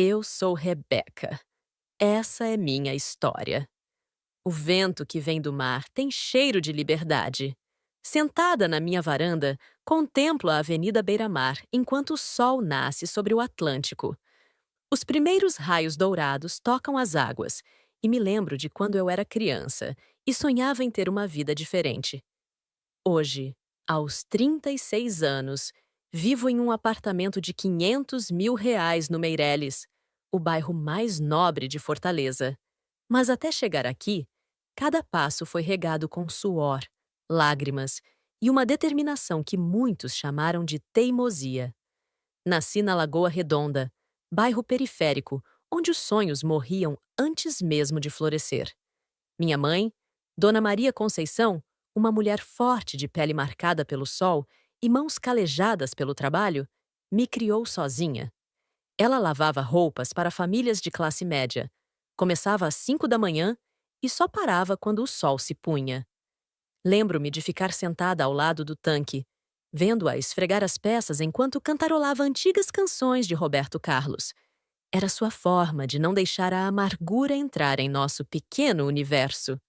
Eu sou Rebeca. Essa é minha história. O vento que vem do mar tem cheiro de liberdade. Sentada na minha varanda, contemplo a Avenida Beira-Mar enquanto o sol nasce sobre o Atlântico. Os primeiros raios dourados tocam as águas e me lembro de quando eu era criança e sonhava em ter uma vida diferente. Hoje, aos 36 anos, vivo em um apartamento de R$ 500 mil no Meireles, o bairro mais nobre de Fortaleza. Mas até chegar aqui, cada passo foi regado com suor, lágrimas e uma determinação que muitos chamaram de teimosia. Nasci na Lagoa Redonda, bairro periférico, onde os sonhos morriam antes mesmo de florescer. Minha mãe, Dona Maria Conceição, uma mulher forte de pele marcada pelo sol e mãos calejadas pelo trabalho, me criou sozinha. Ela lavava roupas para famílias de classe média. Começava às 5 da manhã e só parava quando o sol se punha. Lembro-me de ficar sentada ao lado do tanque, vendo-a esfregar as peças enquanto cantarolava antigas canções de Roberto Carlos. Era sua forma de não deixar a amargura entrar em nosso pequeno universo.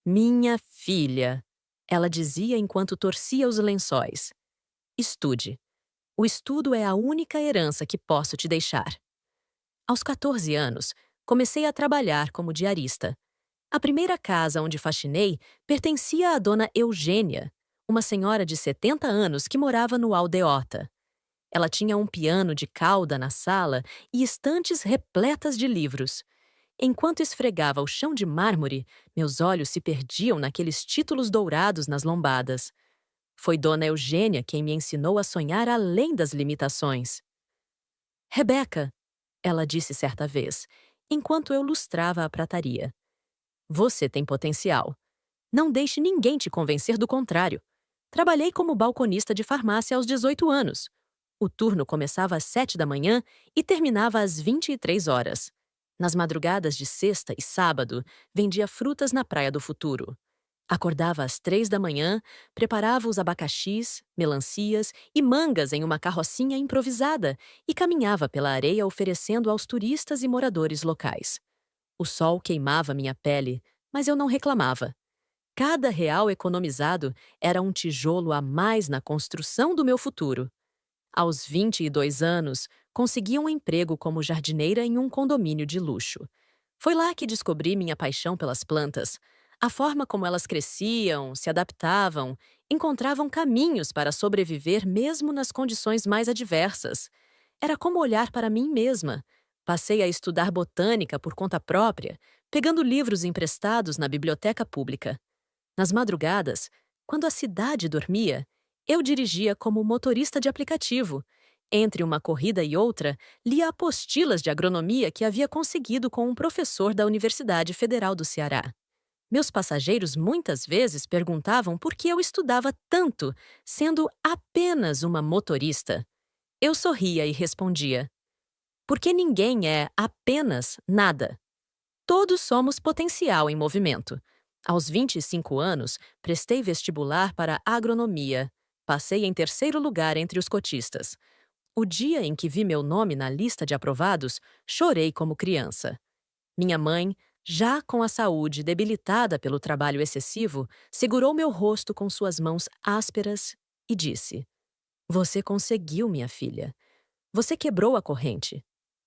Minha filha, ela dizia enquanto torcia os lençóis. Estude. O estudo é a única herança que posso te deixar. Aos 14 anos, comecei a trabalhar como diarista. A primeira casa onde faxinei pertencia à dona Eugênia, uma senhora de 70 anos que morava no Aldeota. Ela tinha um piano de cauda na sala e estantes repletas de livros. Enquanto esfregava o chão de mármore, meus olhos se perdiam naqueles títulos dourados nas lombadas. Foi Dona Eugênia quem me ensinou a sonhar além das limitações. Rebeca, ela disse certa vez, enquanto eu lustrava a prataria. Você tem potencial. Não deixe ninguém te convencer do contrário. Trabalhei como balconista de farmácia aos 18 anos. O turno começava às 7 da manhã e terminava às 23 horas. Nas madrugadas de sexta e sábado, vendia frutas na Praia do Futuro. Acordava às 3 da manhã, preparava os abacaxis, melancias e mangas em uma carrocinha improvisada e caminhava pela areia oferecendo aos turistas e moradores locais. O sol queimava minha pele, mas eu não reclamava. Cada real economizado era um tijolo a mais na construção do meu futuro. Aos 22 anos, consegui um emprego como jardineira em um condomínio de luxo. Foi lá que descobri minha paixão pelas plantas. A forma como elas cresciam, se adaptavam, encontravam caminhos para sobreviver mesmo nas condições mais adversas. Era como olhar para mim mesma. Passei a estudar botânica por conta própria, pegando livros emprestados na biblioteca pública. Nas madrugadas, quando a cidade dormia, eu dirigia como motorista de aplicativo. Entre uma corrida e outra, lia apostilas de agronomia que havia conseguido com um professor da Universidade Federal do Ceará. Meus passageiros muitas vezes perguntavam por que eu estudava tanto, sendo apenas uma motorista. Eu sorria e respondia: porque ninguém é apenas nada. Todos somos potencial em movimento. Aos 25 anos, prestei vestibular para agronomia. Passei em terceiro lugar entre os cotistas. O dia em que vi meu nome na lista de aprovados, chorei como criança. Minha mãe, já com a saúde debilitada pelo trabalho excessivo, segurou meu rosto com suas mãos ásperas e disse: Você conseguiu, minha filha. Você quebrou a corrente.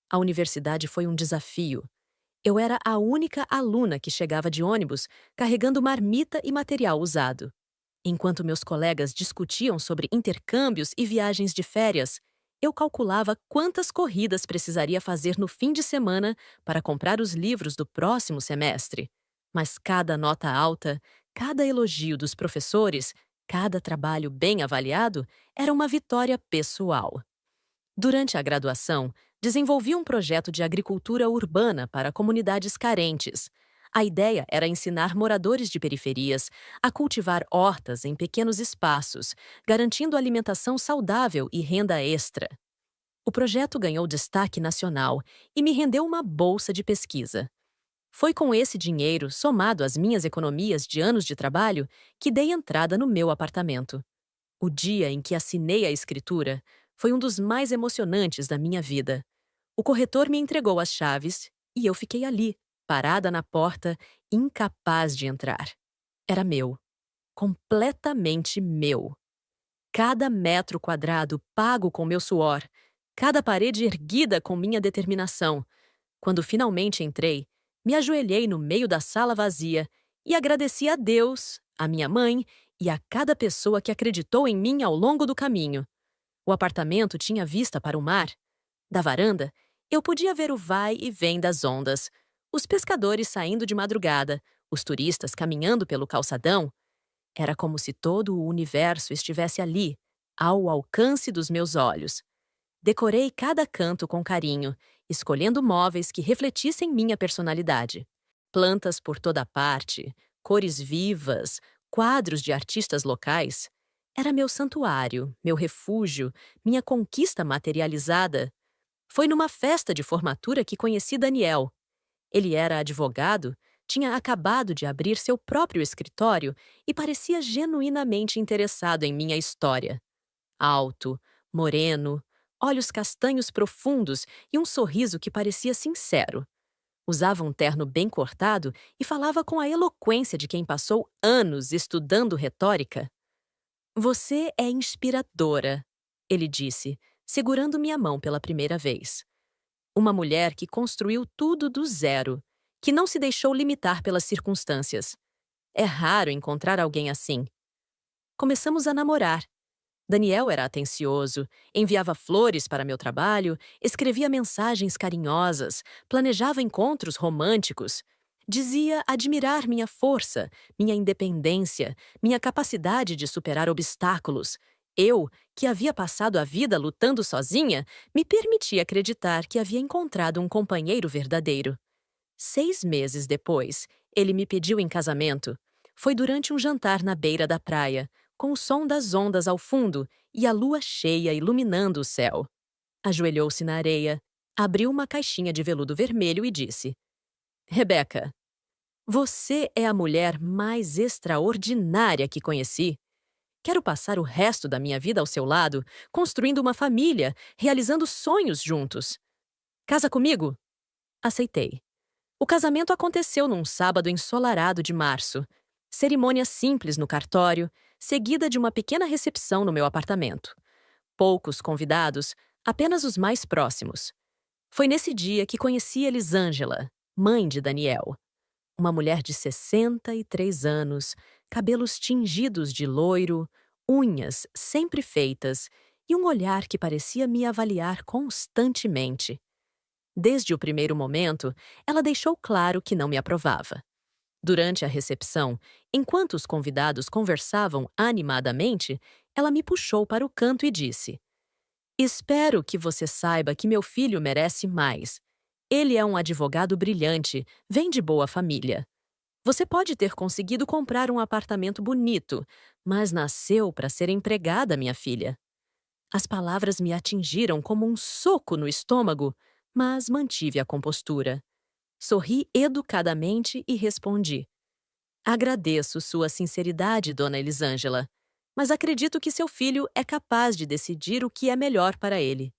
A universidade foi um desafio. Eu era a única aluna que chegava de ônibus carregando marmita e material usado. Enquanto meus colegas discutiam sobre intercâmbios e viagens de férias, eu calculava quantas corridas precisaria fazer no fim de semana para comprar os livros do próximo semestre. Mas cada nota alta, cada elogio dos professores, cada trabalho bem avaliado era uma vitória pessoal. Durante a graduação, desenvolvi um projeto de agricultura urbana para comunidades carentes. A ideia era ensinar moradores de periferias a cultivar hortas em pequenos espaços, garantindo alimentação saudável e renda extra. O projeto ganhou destaque nacional e me rendeu uma bolsa de pesquisa. Foi com esse dinheiro, somado às minhas economias de anos de trabalho, que dei entrada no meu apartamento. O dia em que assinei a escritura foi um dos mais emocionantes da minha vida. O corretor me entregou as chaves e eu fiquei ali, parada na porta, incapaz de entrar. Era meu, completamente meu. Cada metro quadrado pago com meu suor, cada parede erguida com minha determinação. Quando finalmente entrei, me ajoelhei no meio da sala vazia e agradeci a Deus, a minha mãe e a cada pessoa que acreditou em mim ao longo do caminho. O apartamento tinha vista para o mar. Da varanda, eu podia ver o vai e vem das ondas, os pescadores saindo de madrugada, os turistas caminhando pelo calçadão. Era como se todo o universo estivesse ali, ao alcance dos meus olhos. Decorei cada canto com carinho, escolhendo móveis que refletissem minha personalidade. Plantas por toda parte, cores vivas, quadros de artistas locais. Era meu santuário, meu refúgio, minha conquista materializada. Foi numa festa de formatura que conheci Daniel. Ele era advogado, tinha acabado de abrir seu próprio escritório e parecia genuinamente interessado em minha história. Alto, moreno, olhos castanhos profundos e um sorriso que parecia sincero. Usava um terno bem cortado e falava com a eloquência de quem passou anos estudando retórica. "Você é inspiradora", ele disse, segurando minha mão pela primeira vez. Uma mulher que construiu tudo do zero, que não se deixou limitar pelas circunstâncias. É raro encontrar alguém assim. Começamos a namorar. Daniel era atencioso, enviava flores para meu trabalho, escrevia mensagens carinhosas, planejava encontros românticos. Dizia admirar minha força, minha independência, minha capacidade de superar obstáculos. Eu, que havia passado a vida lutando sozinha, me permitia acreditar que havia encontrado um companheiro verdadeiro. 6 meses depois, ele me pediu em casamento. Foi durante um jantar na beira da praia, com o som das ondas ao fundo e a lua cheia iluminando o céu. Ajoelhou-se na areia, abriu uma caixinha de veludo vermelho e disse: "Rebeca, você é a mulher mais extraordinária que conheci. Quero passar o resto da minha vida ao seu lado, construindo uma família, realizando sonhos juntos. Casa comigo?" Aceitei. O casamento aconteceu num sábado ensolarado de março. Cerimônia simples no cartório, seguida de uma pequena recepção no meu apartamento. Poucos convidados, apenas os mais próximos. Foi nesse dia que conheci Elisângela, mãe de Daniel. Uma mulher de 63 anos, cabelos tingidos de loiro, unhas sempre feitas e um olhar que parecia me avaliar constantemente. Desde o primeiro momento, ela deixou claro que não me aprovava. Durante a recepção, enquanto os convidados conversavam animadamente, ela me puxou para o canto e disse: "Espero que você saiba que meu filho merece mais. Ele é um advogado brilhante, vem de boa família. Você pode ter conseguido comprar um apartamento bonito, mas nasceu para ser empregada, minha filha." As palavras me atingiram como um soco no estômago, mas mantive a compostura. Sorri educadamente e respondi: "Agradeço sua sinceridade, dona Elisângela, mas acredito que seu filho é capaz de decidir o que é melhor para ele."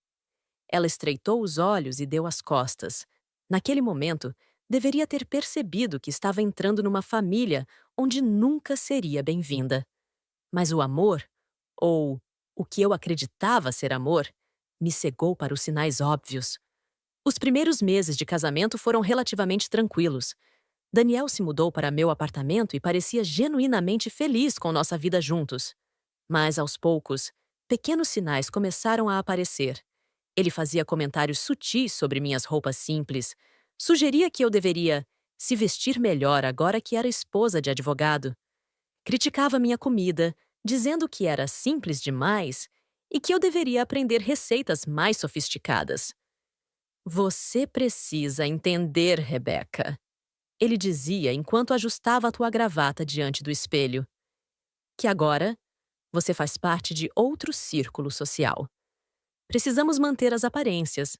Ela estreitou os olhos e deu as costas. Naquele momento, deveria ter percebido que estava entrando numa família onde nunca seria bem-vinda. Mas o amor, ou o que eu acreditava ser amor, me cegou para os sinais óbvios. Os primeiros meses de casamento foram relativamente tranquilos. Daniel se mudou para meu apartamento e parecia genuinamente feliz com nossa vida juntos. Mas, aos poucos, pequenos sinais começaram a aparecer. Ele fazia comentários sutis sobre minhas roupas simples, sugeria que eu deveria se vestir melhor agora que era esposa de advogado. Criticava minha comida, dizendo que era simples demais e que eu deveria aprender receitas mais sofisticadas. "Você precisa entender, Rebeca", ele dizia enquanto ajustava a tua gravata diante do espelho, "que agora você faz parte de outro círculo social. Precisamos manter as aparências."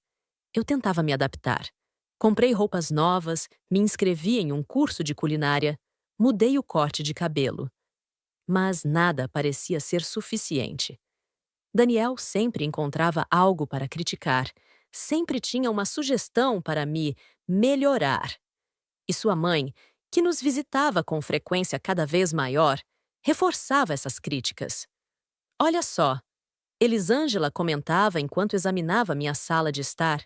Eu tentava me adaptar. Comprei roupas novas, me inscrevi em um curso de culinária, mudei o corte de cabelo. Mas nada parecia ser suficiente. Daniel sempre encontrava algo para criticar, sempre tinha uma sugestão para me melhorar. E sua mãe, que nos visitava com frequência cada vez maior, reforçava essas críticas. Olha só, Elisângela comentava enquanto examinava minha sala de estar.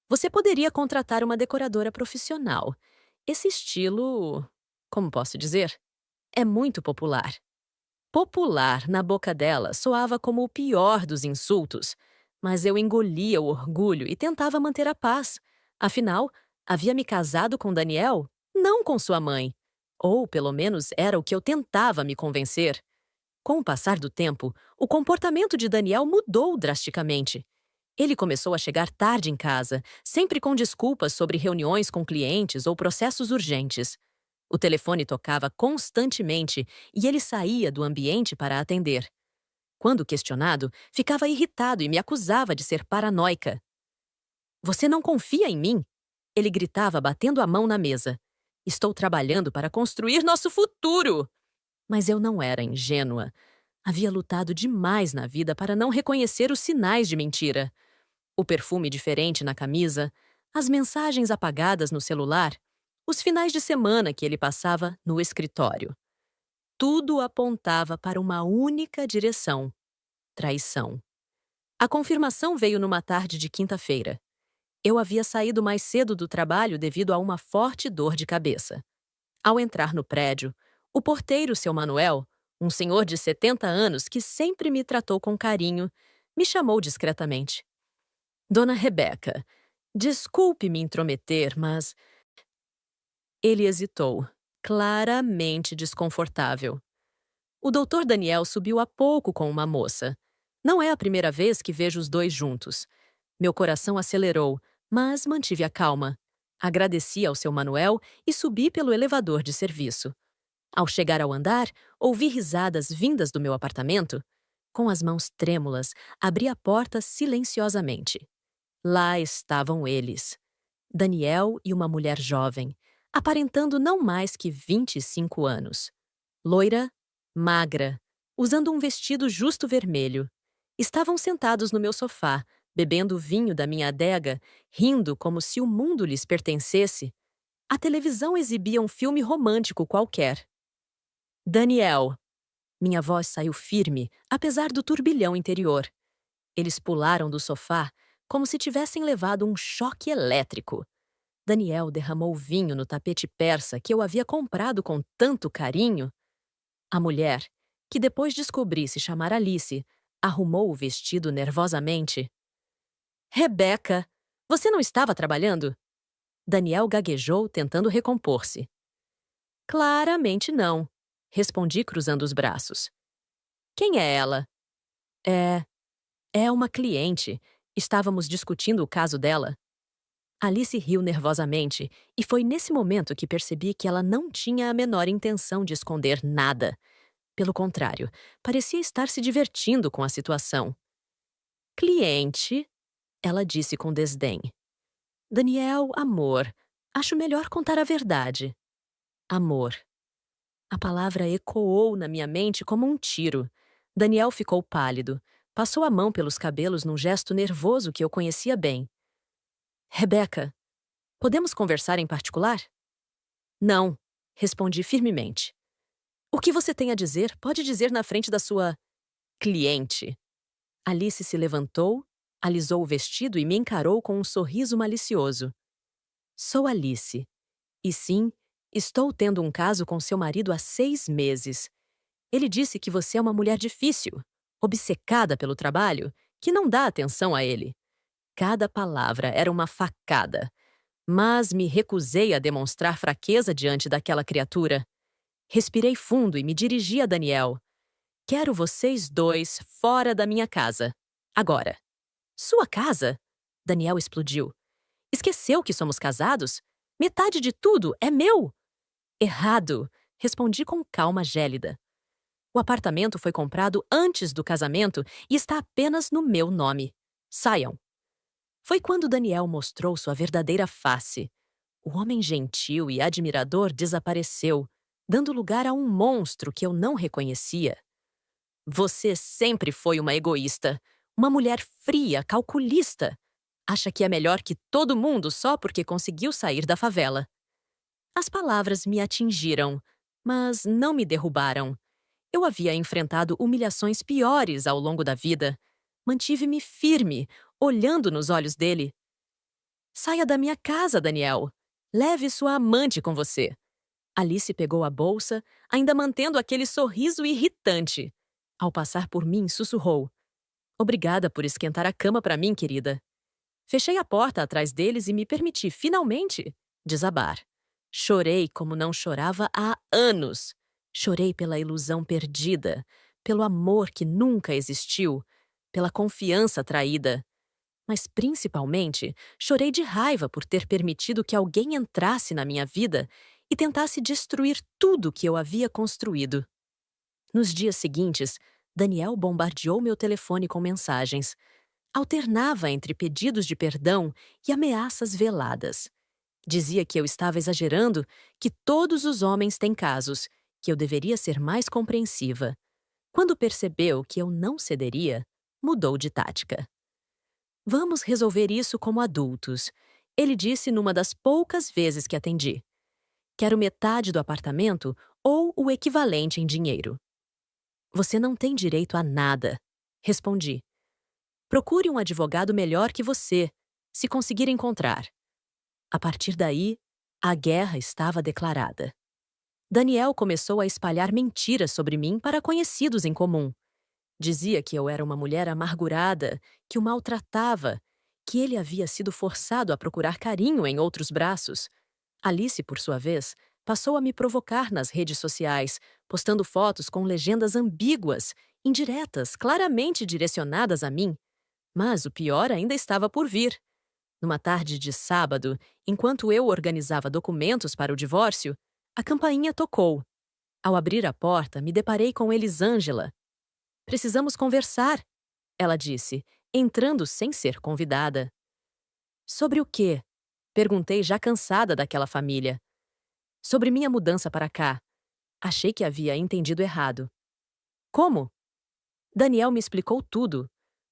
Você poderia contratar uma decoradora profissional. Esse estilo, como posso dizer, é muito popular. Popular na boca dela soava como o pior dos insultos, mas eu engolia o orgulho e tentava manter a paz. Afinal, havia me casado com Daniel, não com sua mãe. Ou, pelo menos, era o que eu tentava me convencer. Com o passar do tempo, o comportamento de Daniel mudou drasticamente. Ele começou a chegar tarde em casa, sempre com desculpas sobre reuniões com clientes ou processos urgentes. O telefone tocava constantemente e ele saía do ambiente para atender. Quando questionado, ficava irritado e me acusava de ser paranoica. Você não confia em mim? Ele gritava, batendo a mão na mesa. Estou trabalhando para construir nosso futuro! Mas eu não era ingênua. Havia lutado demais na vida para não reconhecer os sinais de mentira. O perfume diferente na camisa, as mensagens apagadas no celular, os finais de semana que ele passava no escritório. Tudo apontava para uma única direção: traição. A confirmação veio numa tarde de quinta-feira. Eu havia saído mais cedo do trabalho devido a uma forte dor de cabeça. Ao entrar no prédio, o porteiro, seu Manuel, um senhor de 70 anos que sempre me tratou com carinho, me chamou discretamente. Dona Rebeca, desculpe me intrometer, mas... Ele hesitou, claramente desconfortável. O doutor Daniel subiu há pouco com uma moça. Não é a primeira vez que vejo os dois juntos. Meu coração acelerou, mas mantive a calma. Agradeci ao seu Manuel e subi pelo elevador de serviço. Ao chegar ao andar, ouvi risadas vindas do meu apartamento. Com as mãos trêmulas, abri a porta silenciosamente. Lá estavam eles. Daniel e uma mulher jovem, aparentando não mais que 25 anos. Loira, magra, usando um vestido justo vermelho. Estavam sentados no meu sofá, bebendo o vinho da minha adega, rindo como se o mundo lhes pertencesse. A televisão exibia um filme romântico qualquer. Daniel. Minha voz saiu firme, apesar do turbilhão interior. Eles pularam do sofá, como se tivessem levado um choque elétrico. Daniel derramou vinho no tapete persa que eu havia comprado com tanto carinho. A mulher, que depois descobri se chamar Alice, arrumou o vestido nervosamente. Rebeca, você não estava trabalhando? Daniel gaguejou, tentando recompor-se. Claramente não, respondi cruzando os braços. Quem é ela? É uma cliente. Estávamos discutindo o caso dela. Alice riu nervosamente, e foi nesse momento que percebi que ela não tinha a menor intenção de esconder nada. Pelo contrário, parecia estar se divertindo com a situação. Cliente, ela disse com desdém. Daniel, amor, acho melhor contar a verdade. Amor. A palavra ecoou na minha mente como um tiro. Daniel ficou pálido. Passou a mão pelos cabelos num gesto nervoso que eu conhecia bem. Rebeca, podemos conversar em particular? Não, respondi firmemente. O que você tem a dizer, pode dizer na frente da sua cliente. Alice se levantou, alisou o vestido e me encarou com um sorriso malicioso. Sou Alice. E sim, estou tendo um caso com seu marido há 6 meses. Ele disse que você é uma mulher difícil, obcecada pelo trabalho, que não dá atenção a ele. Cada palavra era uma facada, mas me recusei a demonstrar fraqueza diante daquela criatura. Respirei fundo e me dirigi a Daniel. Quero vocês dois fora da minha casa. Agora. Sua casa? Daniel explodiu. Esqueceu que somos casados? Metade de tudo é meu. Errado, respondi com calma gélida. O apartamento foi comprado antes do casamento e está apenas no meu nome. Saiam. Foi quando Daniel mostrou sua verdadeira face. O homem gentil e admirador desapareceu, dando lugar a um monstro que eu não reconhecia. Você sempre foi uma egoísta, uma mulher fria, calculista. Acha que é melhor que todo mundo só porque conseguiu sair da favela. As palavras me atingiram, mas não me derrubaram. Eu havia enfrentado humilhações piores ao longo da vida. Mantive-me firme, olhando nos olhos dele. Saia da minha casa, Daniel. Leve sua amante com você. Alice pegou a bolsa, ainda mantendo aquele sorriso irritante. Ao passar por mim, sussurrou: Obrigada por esquentar a cama para mim, querida. Fechei a porta atrás deles e me permiti, finalmente, desabar. Chorei como não chorava há anos. Chorei pela ilusão perdida, pelo amor que nunca existiu, pela confiança traída. Mas, principalmente, chorei de raiva por ter permitido que alguém entrasse na minha vida e tentasse destruir tudo que eu havia construído. Nos dias seguintes, Daniel bombardeou meu telefone com mensagens. Alternava entre pedidos de perdão e ameaças veladas. Dizia que eu estava exagerando, que todos os homens têm casos, que eu deveria ser mais compreensiva. Quando percebeu que eu não cederia, mudou de tática. Vamos resolver isso como adultos, ele disse numa das poucas vezes que atendi. Quero metade do apartamento ou o equivalente em dinheiro. Você não tem direito a nada, respondi. Procure um advogado melhor que você, se conseguir encontrar. A partir daí, a guerra estava declarada. Daniel começou a espalhar mentiras sobre mim para conhecidos em comum. Dizia que eu era uma mulher amargurada, que o maltratava, que ele havia sido forçado a procurar carinho em outros braços. Alice, por sua vez, passou a me provocar nas redes sociais, postando fotos com legendas ambíguas, indiretas, claramente direcionadas a mim. Mas o pior ainda estava por vir. Numa tarde de sábado, enquanto eu organizava documentos para o divórcio, a campainha tocou. Ao abrir a porta, me deparei com Elisângela. Precisamos conversar, ela disse, entrando sem ser convidada. Sobre o quê? Perguntei, já cansada daquela família. Sobre minha mudança para cá. Achei que havia entendido errado. Como? Daniel me explicou tudo.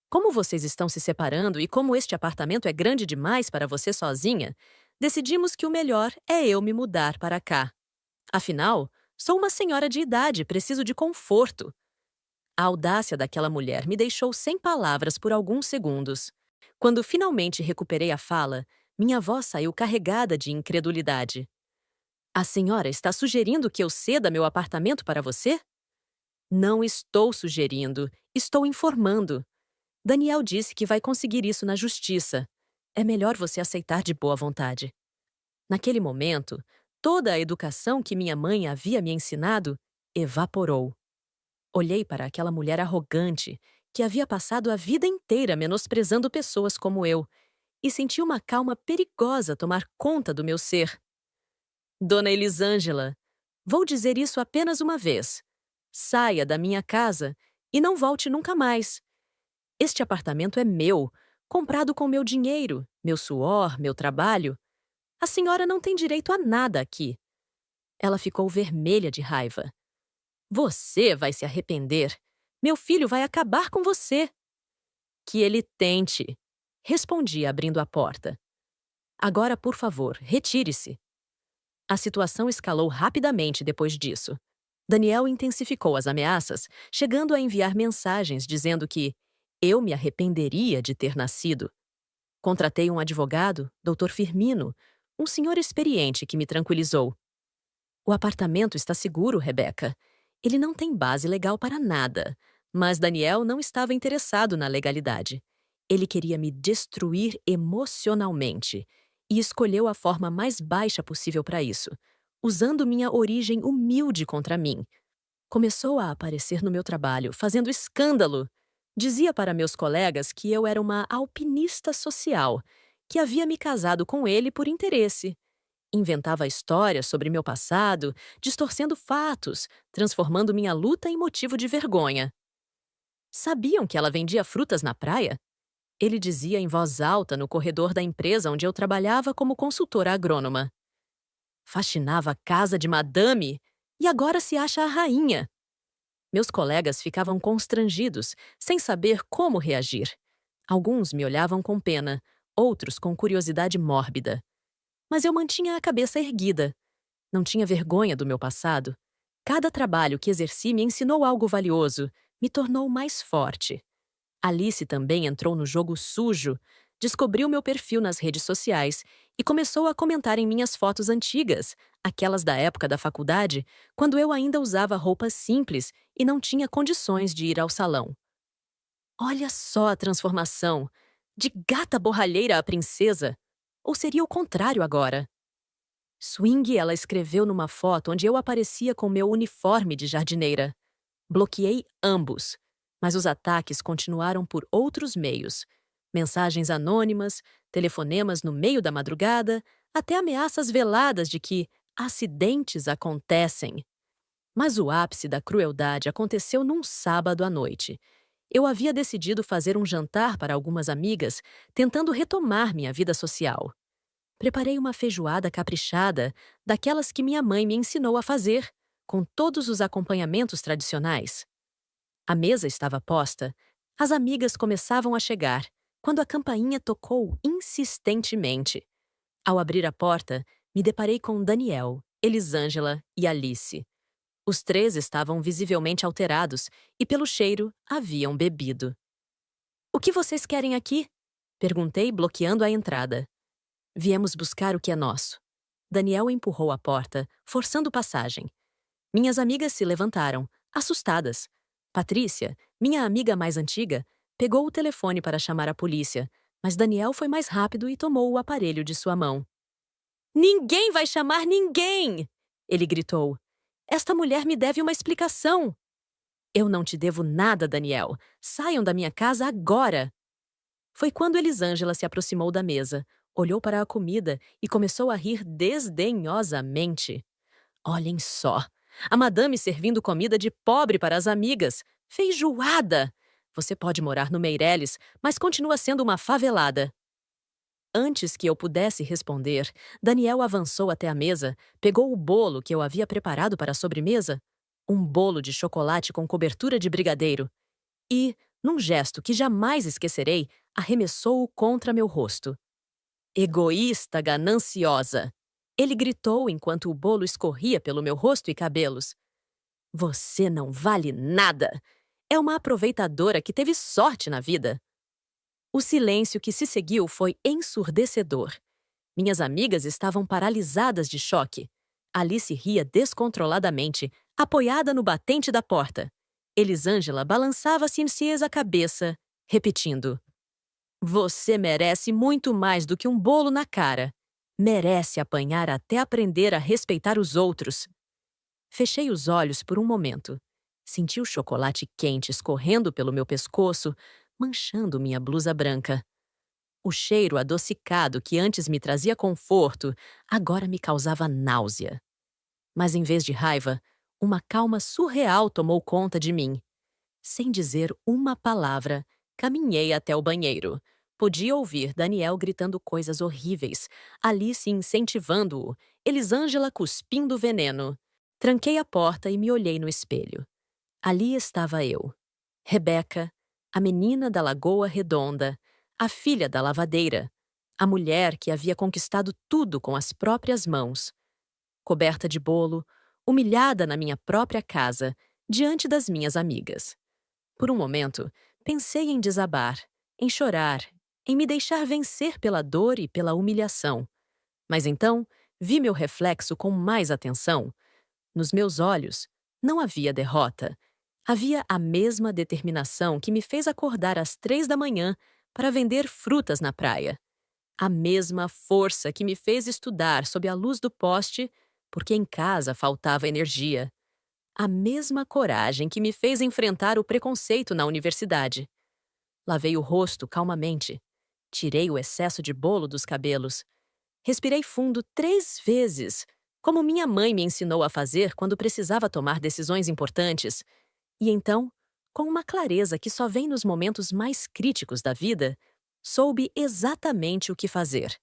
Como vocês estão se separando e como este apartamento é grande demais para você sozinha, decidimos que o melhor é eu me mudar para cá. Afinal, sou uma senhora de idade e preciso de conforto. A audácia daquela mulher me deixou sem palavras por alguns segundos. Quando finalmente recuperei a fala, minha voz saiu carregada de incredulidade. A senhora está sugerindo que eu ceda meu apartamento para você? Não estou sugerindo, estou informando. Daniel disse que vai conseguir isso na justiça. É melhor você aceitar de boa vontade. Naquele momento, toda a educação que minha mãe havia me ensinado evaporou. Olhei para aquela mulher arrogante que havia passado a vida inteira menosprezando pessoas como eu e senti uma calma perigosa tomar conta do meu ser. Dona Elisângela, vou dizer isso apenas uma vez. Saia da minha casa e não volte nunca mais. Este apartamento é meu, comprado com meu dinheiro, meu suor, meu trabalho. A senhora não tem direito a nada aqui. Ela ficou vermelha de raiva. Você vai se arrepender. Meu filho vai acabar com você. Que ele tente. Respondi, abrindo a porta. Agora, por favor, retire-se. A situação escalou rapidamente depois disso. Daniel intensificou as ameaças, chegando a enviar mensagens dizendo que eu me arrependeria de ter nascido. Contratei um advogado, Dr. Firmino, um senhor experiente que me tranquilizou. O apartamento está seguro, Rebeca. Ele não tem base legal para nada, mas Daniel não estava interessado na legalidade. Ele queria me destruir emocionalmente e escolheu a forma mais baixa possível para isso, usando minha origem humilde contra mim. Começou a aparecer no meu trabalho, fazendo escândalo. Dizia para meus colegas que eu era uma alpinista social, que havia me casado com ele por interesse. Inventava histórias sobre meu passado, distorcendo fatos, transformando minha luta em motivo de vergonha. Sabiam que ela vendia frutas na praia? Ele dizia em voz alta no corredor da empresa onde eu trabalhava como consultora agrônoma. Faxinava a casa de madame e agora se acha a rainha. Meus colegas ficavam constrangidos, sem saber como reagir. Alguns me olhavam com pena, outros com curiosidade mórbida. Mas eu mantinha a cabeça erguida. Não tinha vergonha do meu passado. Cada trabalho que exerci me ensinou algo valioso, me tornou mais forte. Alice também entrou no jogo sujo, descobriu meu perfil nas redes sociais e começou a comentar em minhas fotos antigas, aquelas da época da faculdade, quando eu ainda usava roupas simples e não tinha condições de ir ao salão. Olha só a transformação! De gata borralheira a princesa! Ou seria o contrário agora? Swing, ela escreveu numa foto onde eu aparecia com meu uniforme de jardineira. Bloqueei ambos, mas os ataques continuaram por outros meios. Mensagens anônimas, telefonemas no meio da madrugada, até ameaças veladas de que acidentes acontecem. Mas o ápice da crueldade aconteceu num sábado à noite. Eu havia decidido fazer um jantar para algumas amigas, tentando retomar minha vida social. Preparei uma feijoada caprichada, daquelas que minha mãe me ensinou a fazer, com todos os acompanhamentos tradicionais. A mesa estava posta, as amigas começavam a chegar, quando a campainha tocou insistentemente. Ao abrir a porta, me deparei com Daniel, Elisângela e Alice. Os três estavam visivelmente alterados e, pelo cheiro, haviam bebido. "O que vocês querem aqui?" perguntei, bloqueando a entrada. "Viemos buscar o que é nosso." Daniel empurrou a porta, forçando passagem. Minhas amigas se levantaram, assustadas. Patrícia, minha amiga mais antiga, pegou o telefone para chamar a polícia, mas Daniel foi mais rápido e tomou o aparelho de sua mão. "Ninguém vai chamar ninguém!" ele gritou. "Esta mulher me deve uma explicação." "Eu não te devo nada, Daniel. Saiam da minha casa agora." Foi quando Elisângela se aproximou da mesa, olhou para a comida e começou a rir desdenhosamente. "Olhem só, a madame servindo comida de pobre para as amigas. Feijoada! Você pode morar no Meireles, mas continua sendo uma favelada." Antes que eu pudesse responder, Daniel avançou até a mesa, pegou o bolo que eu havia preparado para a sobremesa, um bolo de chocolate com cobertura de brigadeiro, e, num gesto que jamais esquecerei, arremessou-o contra meu rosto. "Egoísta gananciosa!" Ele gritou enquanto o bolo escorria pelo meu rosto e cabelos. "Você não vale nada! É uma aproveitadora que teve sorte na vida." O silêncio que se seguiu foi ensurdecedor. Minhas amigas estavam paralisadas de choque. Alice ria descontroladamente, apoiada no batente da porta. Elisângela balançava-se a cabeça, repetindo: "Você merece muito mais do que um bolo na cara. Merece apanhar até aprender a respeitar os outros." Fechei os olhos por um momento. Senti o chocolate quente escorrendo pelo meu pescoço, manchando minha blusa branca. O cheiro adocicado que antes me trazia conforto, agora me causava náusea. Mas em vez de raiva, uma calma surreal tomou conta de mim. Sem dizer uma palavra, caminhei até o banheiro. Podia ouvir Daniel gritando coisas horríveis, Alice incentivando-o, Elisângela cuspindo veneno. Tranquei a porta e me olhei no espelho. Ali estava eu, Rebeca, a menina da Lagoa Redonda, a filha da lavadeira, a mulher que havia conquistado tudo com as próprias mãos. Coberta de bolo, humilhada na minha própria casa, diante das minhas amigas. Por um momento, pensei em desabar, em chorar, em me deixar vencer pela dor e pela humilhação. Mas então, vi meu reflexo com mais atenção. Nos meus olhos, não havia derrota. Havia a mesma determinação que me fez acordar às 3 da manhã para vender frutas na praia. A mesma força que me fez estudar sob a luz do poste, porque em casa faltava energia. A mesma coragem que me fez enfrentar o preconceito na universidade. Lavei o rosto calmamente. Tirei o excesso de bolo dos cabelos. Respirei fundo 3 vezes, como minha mãe me ensinou a fazer quando precisava tomar decisões importantes. E então, com uma clareza que só vem nos momentos mais críticos da vida, soube exatamente o que fazer.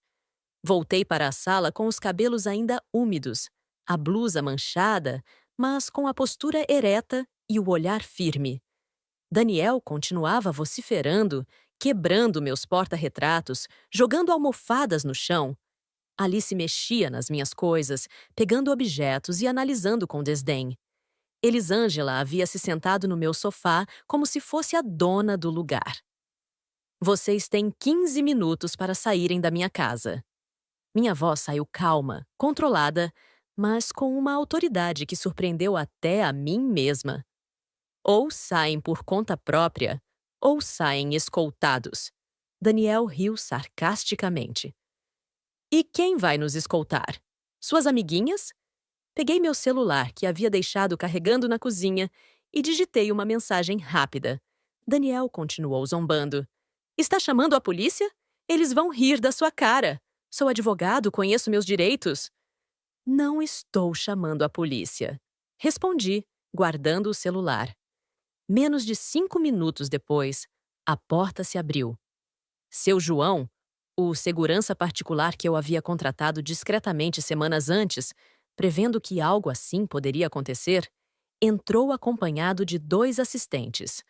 Voltei para a sala com os cabelos ainda úmidos, a blusa manchada, mas com a postura ereta e o olhar firme. Daniel continuava vociferando quebrando meus porta-retratos, jogando almofadas no chão. Alice mexia nas minhas coisas, pegando objetos e analisando com desdém. Elisângela havia se sentado no meu sofá como se fosse a dona do lugar. Vocês têm 15 minutos para saírem da minha casa. Minha voz saiu calma, controlada, mas com uma autoridade que surpreendeu até a mim mesma. Ou saem por conta própria, ou saem escoltados. Daniel riu sarcasticamente. E quem vai nos escoltar? Suas amiguinhas? Peguei meu celular, que havia deixado carregando na cozinha, e digitei uma mensagem rápida. Daniel continuou zombando. Está chamando a polícia? Eles vão rir da sua cara. Sou advogado, conheço meus direitos. Não estou chamando a polícia. Respondi, guardando o celular. Menos de 5 minutos depois, a porta se abriu. Seu João, o segurança particular que eu havia contratado discretamente semanas antes, prevendo que algo assim poderia acontecer, entrou acompanhado de 2 assistentes.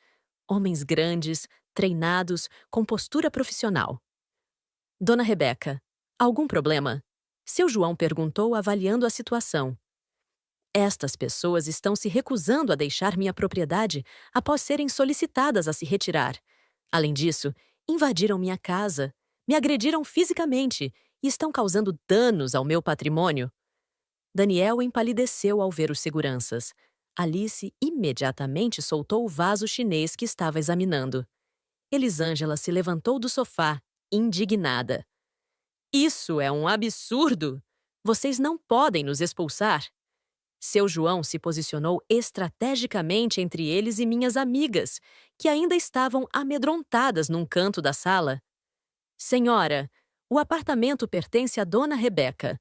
Homens grandes, treinados, com postura profissional. Dona Rebeca, algum problema? Seu João perguntou, avaliando a situação. Estas pessoas estão se recusando a deixar minha propriedade após serem solicitadas a se retirar. Além disso, invadiram minha casa, me agrediram fisicamente e estão causando danos ao meu patrimônio. Daniel empalideceu ao ver os seguranças. Alice imediatamente soltou o vaso chinês que estava examinando. Elisângela se levantou do sofá, indignada. Isso é um absurdo! Vocês não podem nos expulsar! Seu João se posicionou estrategicamente entre eles e minhas amigas, que ainda estavam amedrontadas num canto da sala. Senhora, o apartamento pertence à dona Rebeca.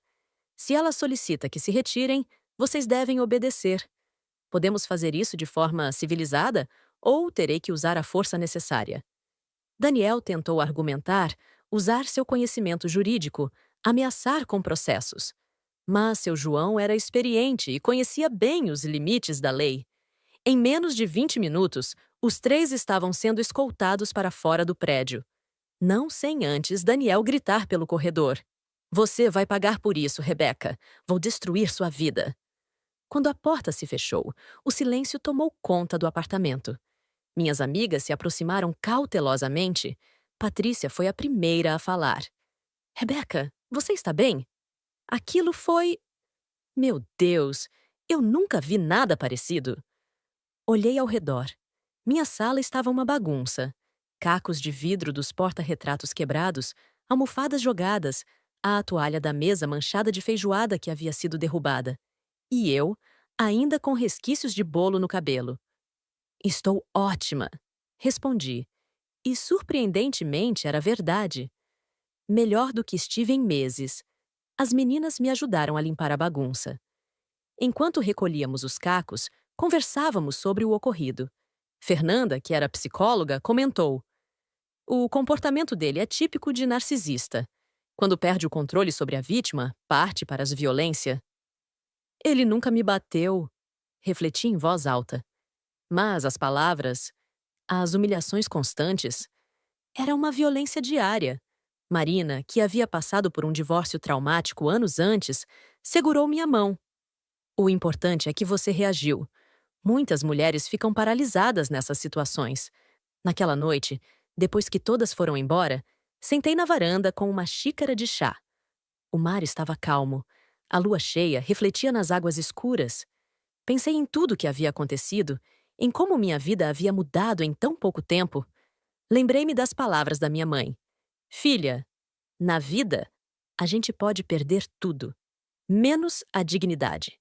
Se ela solicita que se retirem, vocês devem obedecer. Podemos fazer isso de forma civilizada ou terei que usar a força necessária. Daniel tentou argumentar, usar seu conhecimento jurídico, ameaçar com processos. Mas seu João era experiente e conhecia bem os limites da lei. Em menos de 20 minutos, os 3 estavam sendo escoltados para fora do prédio. Não sem antes Daniel gritar pelo corredor. Você vai pagar por isso, Rebeca. Vou destruir sua vida. Quando a porta se fechou, o silêncio tomou conta do apartamento. Minhas amigas se aproximaram cautelosamente. Patrícia foi a primeira a falar. Rebeca, você está bem? Aquilo foi... Meu Deus, eu nunca vi nada parecido. Olhei ao redor. Minha sala estava uma bagunça. Cacos de vidro dos porta-retratos quebrados, almofadas jogadas, a toalha da mesa manchada de feijoada que havia sido derrubada. E eu, ainda com resquícios de bolo no cabelo. Estou ótima, respondi. E surpreendentemente era verdade. Melhor do que estive em meses. As meninas me ajudaram a limpar a bagunça. Enquanto recolhíamos os cacos, conversávamos sobre o ocorrido. Fernanda, que era psicóloga, comentou: o comportamento dele é típico de narcisista. Quando perde o controle sobre a vítima, parte para a violência. Ele nunca me bateu, refleti em voz alta. Mas as palavras, as humilhações constantes, era uma violência diária. Marina, que havia passado por um divórcio traumático anos antes, segurou minha mão. O importante é que você reagiu. Muitas mulheres ficam paralisadas nessas situações. Naquela noite, depois que todas foram embora, sentei na varanda com uma xícara de chá. O mar estava calmo. A lua cheia refletia nas águas escuras. Pensei em tudo o que havia acontecido, em como minha vida havia mudado em tão pouco tempo. Lembrei-me das palavras da minha mãe. Filha, na vida, a gente pode perder tudo, menos a dignidade.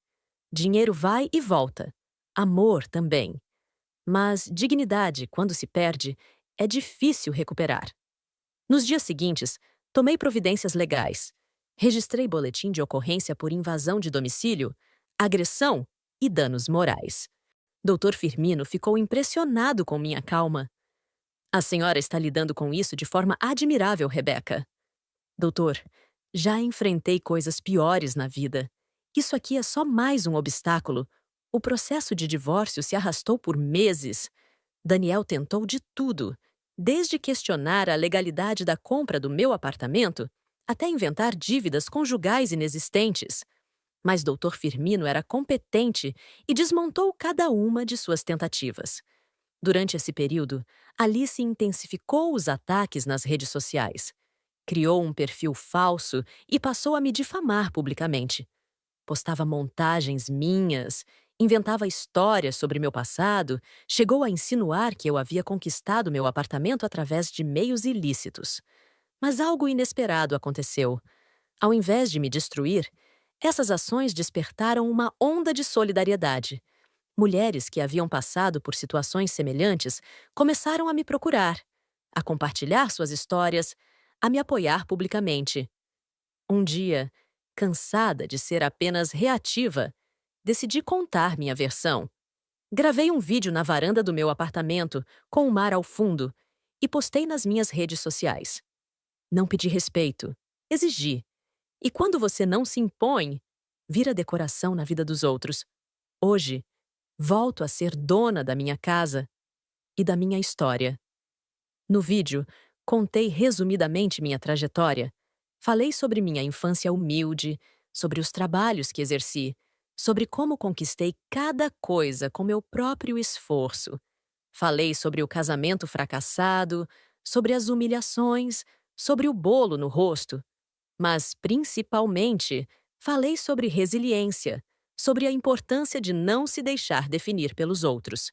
Dinheiro vai e volta. Amor também. Mas dignidade, quando se perde, é difícil recuperar. Nos dias seguintes, tomei providências legais. Registrei boletim de ocorrência por invasão de domicílio, agressão e danos morais. Dr. Firmino ficou impressionado com minha calma. A senhora está lidando com isso de forma admirável, Rebeca. Doutor, já enfrentei coisas piores na vida. Isso aqui é só mais um obstáculo. O processo de divórcio se arrastou por meses. Daniel tentou de tudo. desde questionar a legalidade da compra do meu apartamento até inventar dívidas conjugais inexistentes. Mas Dr. Firmino era competente e desmontou cada uma de suas tentativas. Durante esse período, Alice intensificou os ataques nas redes sociais. Criou um perfil falso e passou a me difamar publicamente. Postava montagens minhas, inventava histórias sobre meu passado, chegou a insinuar que eu havia conquistado meu apartamento através de meios ilícitos. Mas algo inesperado aconteceu. Ao invés de me destruir, essas ações despertaram uma onda de solidariedade. Mulheres que haviam passado por situações semelhantes começaram a me procurar, a compartilhar suas histórias, a me apoiar publicamente. Um dia, cansada de ser apenas reativa, decidi contar minha versão. Gravei um vídeo na varanda do meu apartamento, com o mar ao fundo, e postei nas minhas redes sociais. Não pedi respeito, exigi. E quando você não se impõe, vira decoração na vida dos outros. Hoje, volto a ser dona da minha casa e da minha história. No vídeo, contei resumidamente minha trajetória. Falei sobre minha infância humilde, sobre os trabalhos que exerci, sobre como conquistei cada coisa com meu próprio esforço. Falei sobre o casamento fracassado, sobre as humilhações, sobre o bolo no rosto. Mas, principalmente, falei sobre resiliência, sobre a importância de não se deixar definir pelos outros.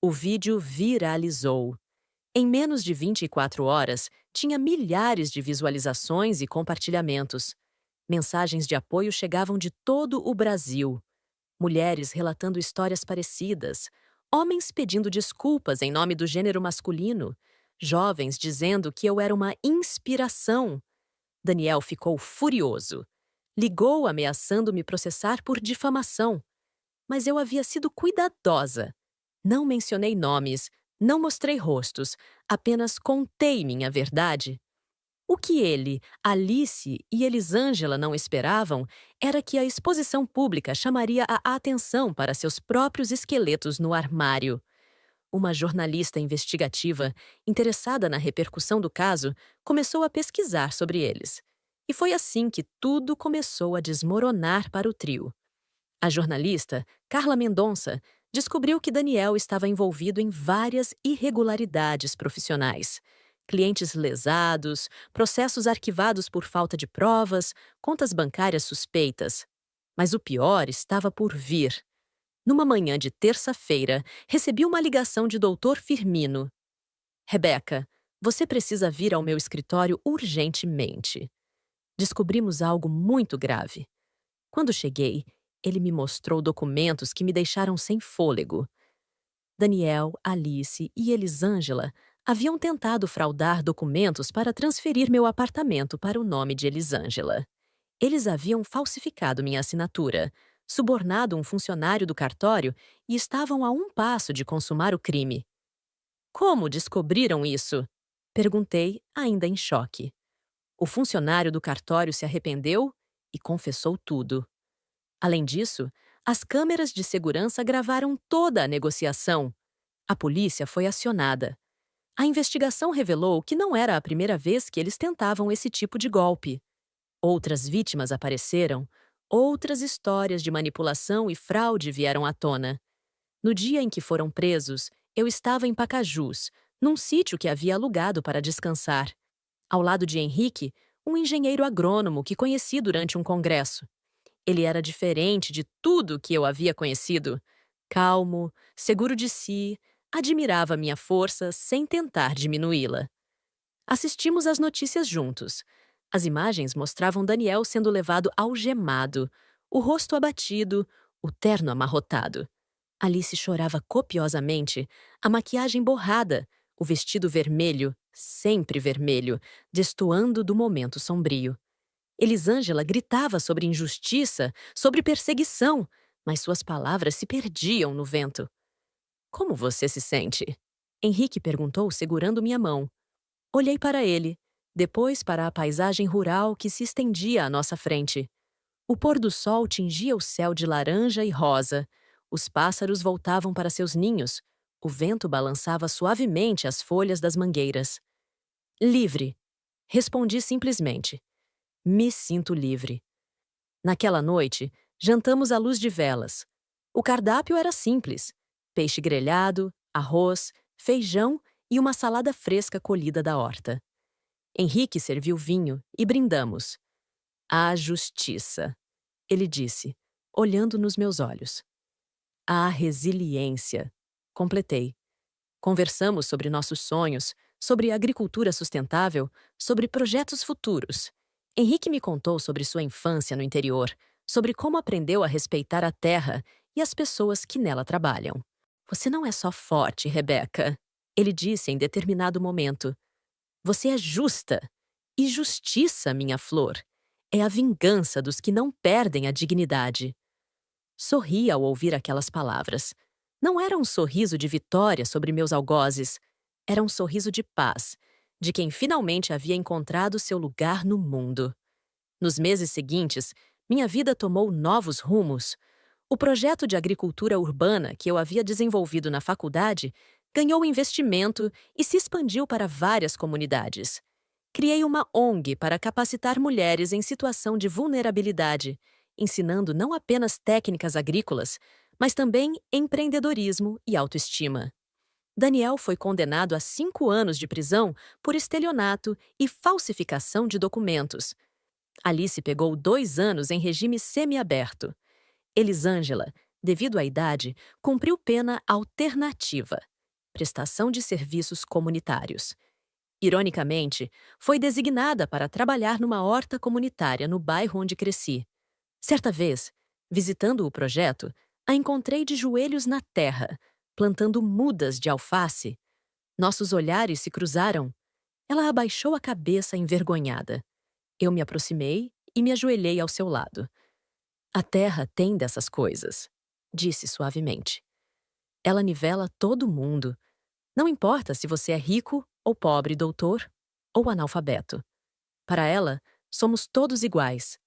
O vídeo viralizou. Em menos de 24 horas, tinha milhares de visualizações e compartilhamentos. Mensagens de apoio chegavam de todo o Brasil. Mulheres relatando histórias parecidas, homens pedindo desculpas em nome do gênero masculino, jovens dizendo que eu era uma inspiração. Daniel ficou furioso. Ligou ameaçando me processar por difamação. Mas eu havia sido cuidadosa. Não mencionei nomes, não mostrei rostos, apenas contei minha verdade. O que ele, Alice e Elisângela não esperavam era que a exposição pública chamaria a atenção para seus próprios esqueletos no armário. Uma jornalista investigativa, interessada na repercussão do caso, começou a pesquisar sobre eles. E foi assim que tudo começou a desmoronar para o trio. A jornalista, Carla Mendonça, descobriu que Daniel estava envolvido em várias irregularidades profissionais. Clientes lesados, processos arquivados por falta de provas, contas bancárias suspeitas. Mas o pior estava por vir. Numa manhã de terça-feira, recebi uma ligação de Dr. Firmino. Rebeca, você precisa vir ao meu escritório urgentemente. Descobrimos algo muito grave. Quando cheguei, ele me mostrou documentos que me deixaram sem fôlego. Daniel, Alice e Elisângela haviam tentado fraudar documentos para transferir meu apartamento para o nome de Elisângela. Eles haviam falsificado minha assinatura, subornado um funcionário do cartório e estavam a um passo de consumar o crime. Como descobriram isso? Perguntei, ainda em choque. O funcionário do cartório se arrependeu e confessou tudo. Além disso, as câmeras de segurança gravaram toda a negociação. A polícia foi acionada. A investigação revelou que não era a primeira vez que eles tentavam esse tipo de golpe. Outras vítimas apareceram, outras histórias de manipulação e fraude vieram à tona. No dia em que foram presos, eu estava em Pacajus, num sítio que havia alugado para descansar. Ao lado de Henrique, um engenheiro agrônomo que conheci durante um congresso. Ele era diferente de tudo que eu havia conhecido. Calmo, seguro de si, admirava minha força sem tentar diminuí-la. Assistimos às notícias juntos. As imagens mostravam Daniel sendo levado algemado, o rosto abatido, o terno amarrotado. Alice chorava copiosamente, a maquiagem borrada, o vestido vermelho, sempre vermelho, destoando do momento sombrio. Elisângela gritava sobre injustiça, sobre perseguição, mas suas palavras se perdiam no vento. Como você se sente? Henrique perguntou, segurando minha mão. Olhei para ele, depois para a paisagem rural que se estendia à nossa frente. O pôr do sol tingia o céu de laranja e rosa. Os pássaros voltavam para seus ninhos. O vento balançava suavemente as folhas das mangueiras. Livre, respondi simplesmente. Me sinto livre. Naquela noite, jantamos à luz de velas. O cardápio era simples: peixe grelhado, arroz, feijão e uma salada fresca colhida da horta. Henrique serviu vinho e brindamos. "À justiça", ele disse, olhando nos meus olhos. "À resiliência", completei. Conversamos sobre nossos sonhos, sobre agricultura sustentável, sobre projetos futuros. Henrique me contou sobre sua infância no interior, sobre como aprendeu a respeitar a terra e as pessoas que nela trabalham. "Você não é só forte, Rebeca", ele disse em determinado momento. "Você é justa. E justiça, minha flor, é a vingança dos que não perdem a dignidade." Sorri ao ouvir aquelas palavras. Não era um sorriso de vitória sobre meus algozes. Era um sorriso de paz, de quem finalmente havia encontrado seu lugar no mundo. Nos meses seguintes, minha vida tomou novos rumos. O projeto de agricultura urbana que eu havia desenvolvido na faculdade ganhou investimento e se expandiu para várias comunidades. Criei uma ONG para capacitar mulheres em situação de vulnerabilidade, ensinando não apenas técnicas agrícolas, mas também empreendedorismo e autoestima. Daniel foi condenado a 5 anos de prisão por estelionato e falsificação de documentos. Alice pegou 2 anos em regime semiaberto. Elisângela, devido à idade, cumpriu pena alternativa: prestação de serviços comunitários. Ironicamente, foi designada para trabalhar numa horta comunitária no bairro onde cresci. Certa vez, visitando o projeto, a encontrei de joelhos na terra, plantando mudas de alface. Nossos olhares se cruzaram. Ela abaixou a cabeça envergonhada. Eu me aproximei e me ajoelhei ao seu lado. "A terra tem dessas coisas", disse suavemente. "Ela nivela todo mundo. Não importa se você é rico ou pobre, doutor ou analfabeto. Para ela, somos todos iguais."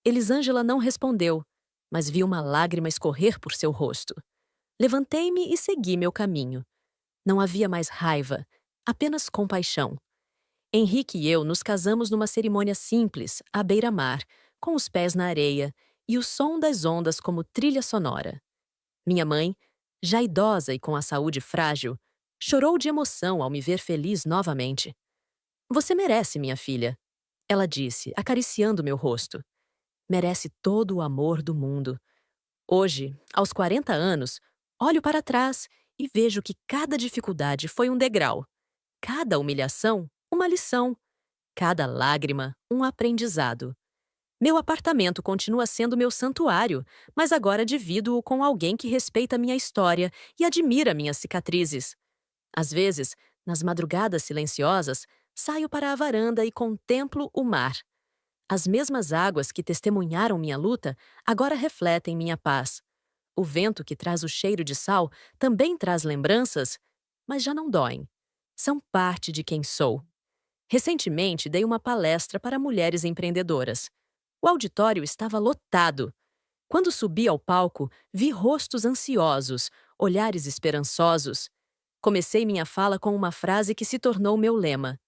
Elisângela não respondeu, mas vi uma lágrima escorrer por seu rosto. Levantei-me e segui meu caminho. Não havia mais raiva, apenas compaixão. Henrique e eu nos casamos numa cerimônia simples, à beira-mar, com os pés na areia e o som das ondas como trilha sonora. Minha mãe, já idosa e com a saúde frágil, chorou de emoção ao me ver feliz novamente. "Você merece, minha filha", ela disse, acariciando meu rosto. "Merece todo o amor do mundo." Hoje, aos 40 anos, olho para trás e vejo que cada dificuldade foi um degrau, cada humilhação, uma lição, cada lágrima, um aprendizado. Meu apartamento continua sendo meu santuário, mas agora divido-o com alguém que respeita minha história e admira minhas cicatrizes. Às vezes, nas madrugadas silenciosas, saio para a varanda e contemplo o mar. As mesmas águas que testemunharam minha luta agora refletem minha paz. O vento que traz o cheiro de sal também traz lembranças, mas já não doem. São parte de quem sou. Recentemente dei uma palestra para mulheres empreendedoras. O auditório estava lotado. Quando subi ao palco, vi rostos ansiosos, olhares esperançosos. Comecei minha fala com uma frase que se tornou meu lema: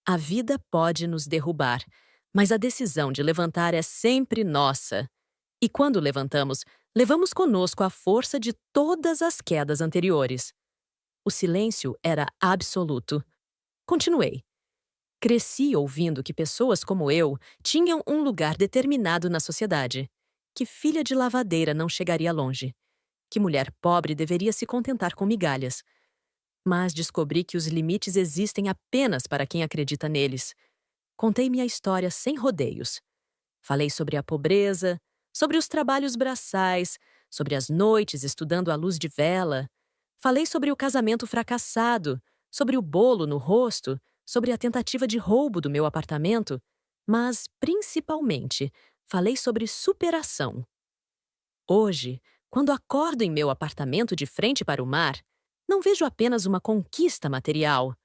"A vida pode nos derrubar, mas a decisão de levantar é sempre nossa. E quando levantamos, levamos conosco a força de todas as quedas anteriores." O silêncio era absoluto. Continuei. Cresci ouvindo que pessoas como eu tinham um lugar determinado na sociedade, que filha de lavadeira não chegaria longe, que mulher pobre deveria se contentar com migalhas. Mas descobri que os limites existem apenas para quem acredita neles. Contei minha história sem rodeios. Falei sobre a pobreza, sobre os trabalhos braçais, sobre as noites estudando à luz de vela. Falei sobre o casamento fracassado, sobre o bolo no rosto, sobre a tentativa de roubo do meu apartamento, mas, principalmente, falei sobre superação. Hoje, quando acordo em meu apartamento de frente para o mar, não vejo apenas uma conquista material.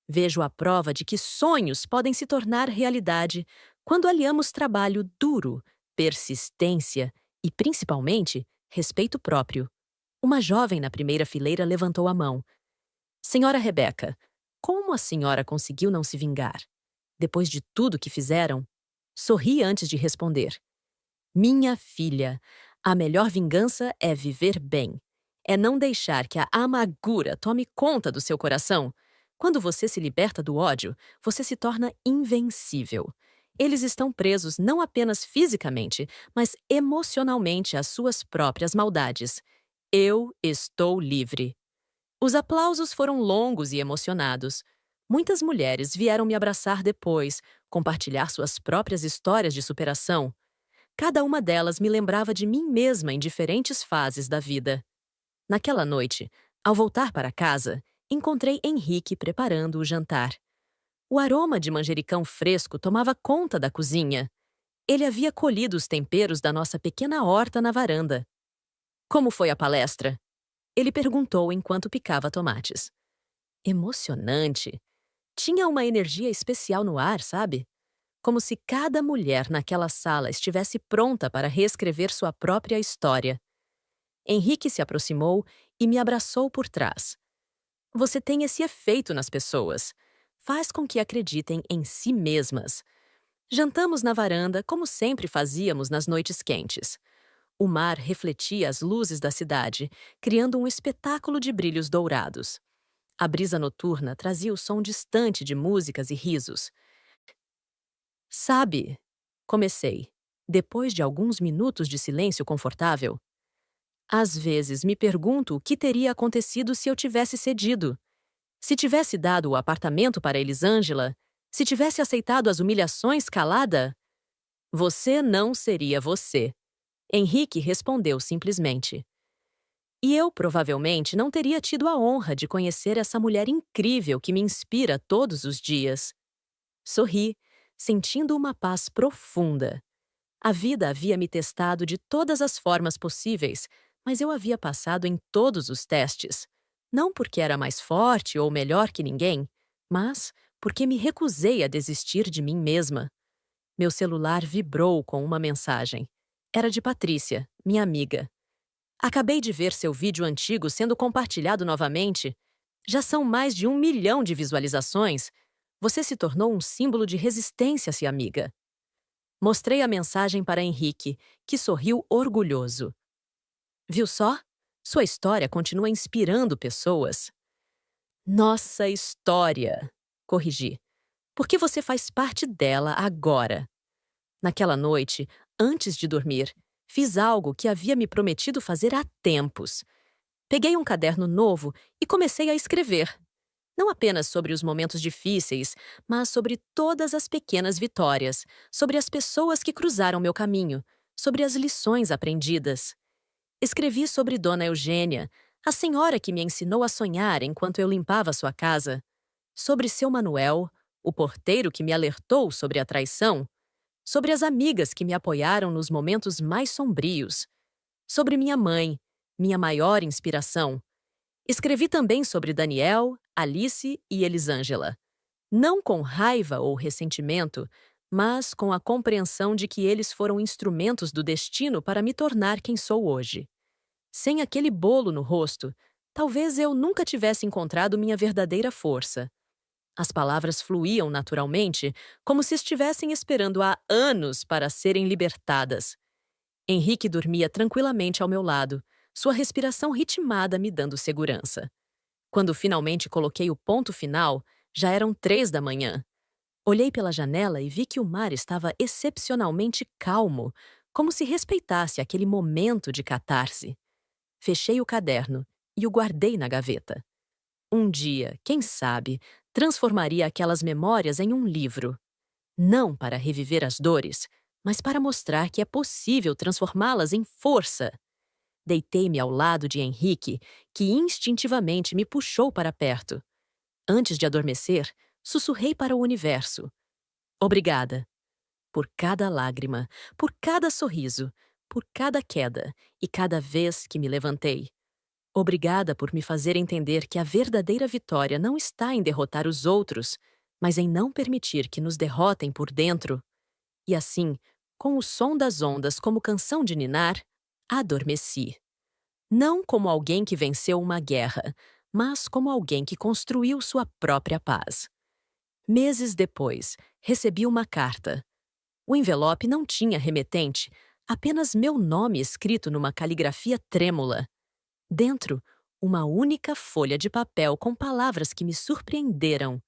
Vejo a prova de que sonhos podem se tornar realidade quando aliamos trabalho duro, persistência e, principalmente, respeito próprio. Uma jovem na primeira fileira levantou a mão. Senhora Rebeca, como a senhora conseguiu não se vingar? Depois de tudo que fizeram? Sorri antes de responder. Minha filha, a melhor vingança é viver bem. É não deixar que a amargura tome conta do seu coração. Quando você se liberta do ódio, você se torna invencível. Eles estão presos não apenas fisicamente, mas emocionalmente às suas próprias maldades. Eu estou livre. Os aplausos foram longos e emocionados. Muitas mulheres vieram me abraçar depois, compartilhar suas próprias histórias de superação. Cada uma delas me lembrava de mim mesma em diferentes fases da vida. Naquela noite, ao voltar para casa, encontrei Henrique preparando o jantar. O aroma de manjericão fresco tomava conta da cozinha. Ele havia colhido os temperos da nossa pequena horta na varanda. Como foi a palestra? Ele perguntou enquanto picava tomates. Emocionante. Tinha uma energia especial no ar, sabe? Como se cada mulher naquela sala estivesse pronta para reescrever sua própria história. Henrique se aproximou e me abraçou por trás. Você tem esse efeito nas pessoas. Faz com que acreditem em si mesmas. Jantamos na varanda, como sempre fazíamos nas noites quentes. O mar refletia as luzes da cidade, criando um espetáculo de brilhos dourados. A brisa noturna trazia o som distante de músicas e risos. Sabe, comecei, depois de alguns minutos de silêncio confortável. Às vezes me pergunto o que teria acontecido se eu tivesse cedido. Se tivesse dado o apartamento para Elisângela, se tivesse aceitado as humilhações calada, você não seria você. Henrique respondeu simplesmente. E eu provavelmente não teria tido a honra de conhecer essa mulher incrível que me inspira todos os dias. Sorri, sentindo uma paz profunda. A vida havia me testado de todas as formas possíveis, mas eu havia passado em todos os testes. Não porque era mais forte ou melhor que ninguém, mas porque me recusei a desistir de mim mesma. Meu celular vibrou com uma mensagem. Era de Patrícia, minha amiga. Acabei de ver seu vídeo antigo sendo compartilhado novamente. Já são mais de 1 milhão de visualizações. Você se tornou um símbolo de resistência, amiga. Mostrei a mensagem para Henrique, que sorriu orgulhoso. Viu só? Sua história continua inspirando pessoas. Nossa história, corrigi. Porque você faz parte dela agora. Naquela noite, antes de dormir, fiz algo que havia me prometido fazer há tempos. Peguei um caderno novo e comecei a escrever. Não apenas sobre os momentos difíceis, mas sobre todas as pequenas vitórias, sobre as pessoas que cruzaram meu caminho, sobre as lições aprendidas. Escrevi sobre Dona Eugênia, a senhora que me ensinou a sonhar enquanto eu limpava sua casa, sobre seu Manuel, o porteiro que me alertou sobre a traição, sobre as amigas que me apoiaram nos momentos mais sombrios, sobre minha mãe, minha maior inspiração. Escrevi também sobre Daniel, Alice e Elisângela. Não com raiva ou ressentimento, mas com a compreensão de que eles foram instrumentos do destino para me tornar quem sou hoje. Sem aquele bolo no rosto, talvez eu nunca tivesse encontrado minha verdadeira força. As palavras fluíam naturalmente, como se estivessem esperando há anos para serem libertadas. Henrique dormia tranquilamente ao meu lado, sua respiração ritmada me dando segurança. Quando finalmente coloquei o ponto final, já eram 3 da manhã. Olhei pela janela e vi que o mar estava excepcionalmente calmo, como se respeitasse aquele momento de catarse. Fechei o caderno e o guardei na gaveta. Um dia, quem sabe, transformaria aquelas memórias em um livro. Não para reviver as dores, mas para mostrar que é possível transformá-las em força. Deitei-me ao lado de Henrique, que instintivamente me puxou para perto. Antes de adormecer, sussurrei para o universo. Obrigada. Por cada lágrima, por cada sorriso, por cada queda e cada vez que me levantei. Obrigada por me fazer entender que a verdadeira vitória não está em derrotar os outros, mas em não permitir que nos derrotem por dentro. E assim, com o som das ondas como canção de ninar, adormeci. Não como alguém que venceu uma guerra, mas como alguém que construiu sua própria paz. Meses depois, recebi uma carta. O envelope não tinha remetente, apenas meu nome escrito numa caligrafia trêmula. Dentro, uma única folha de papel com palavras que me surpreenderam.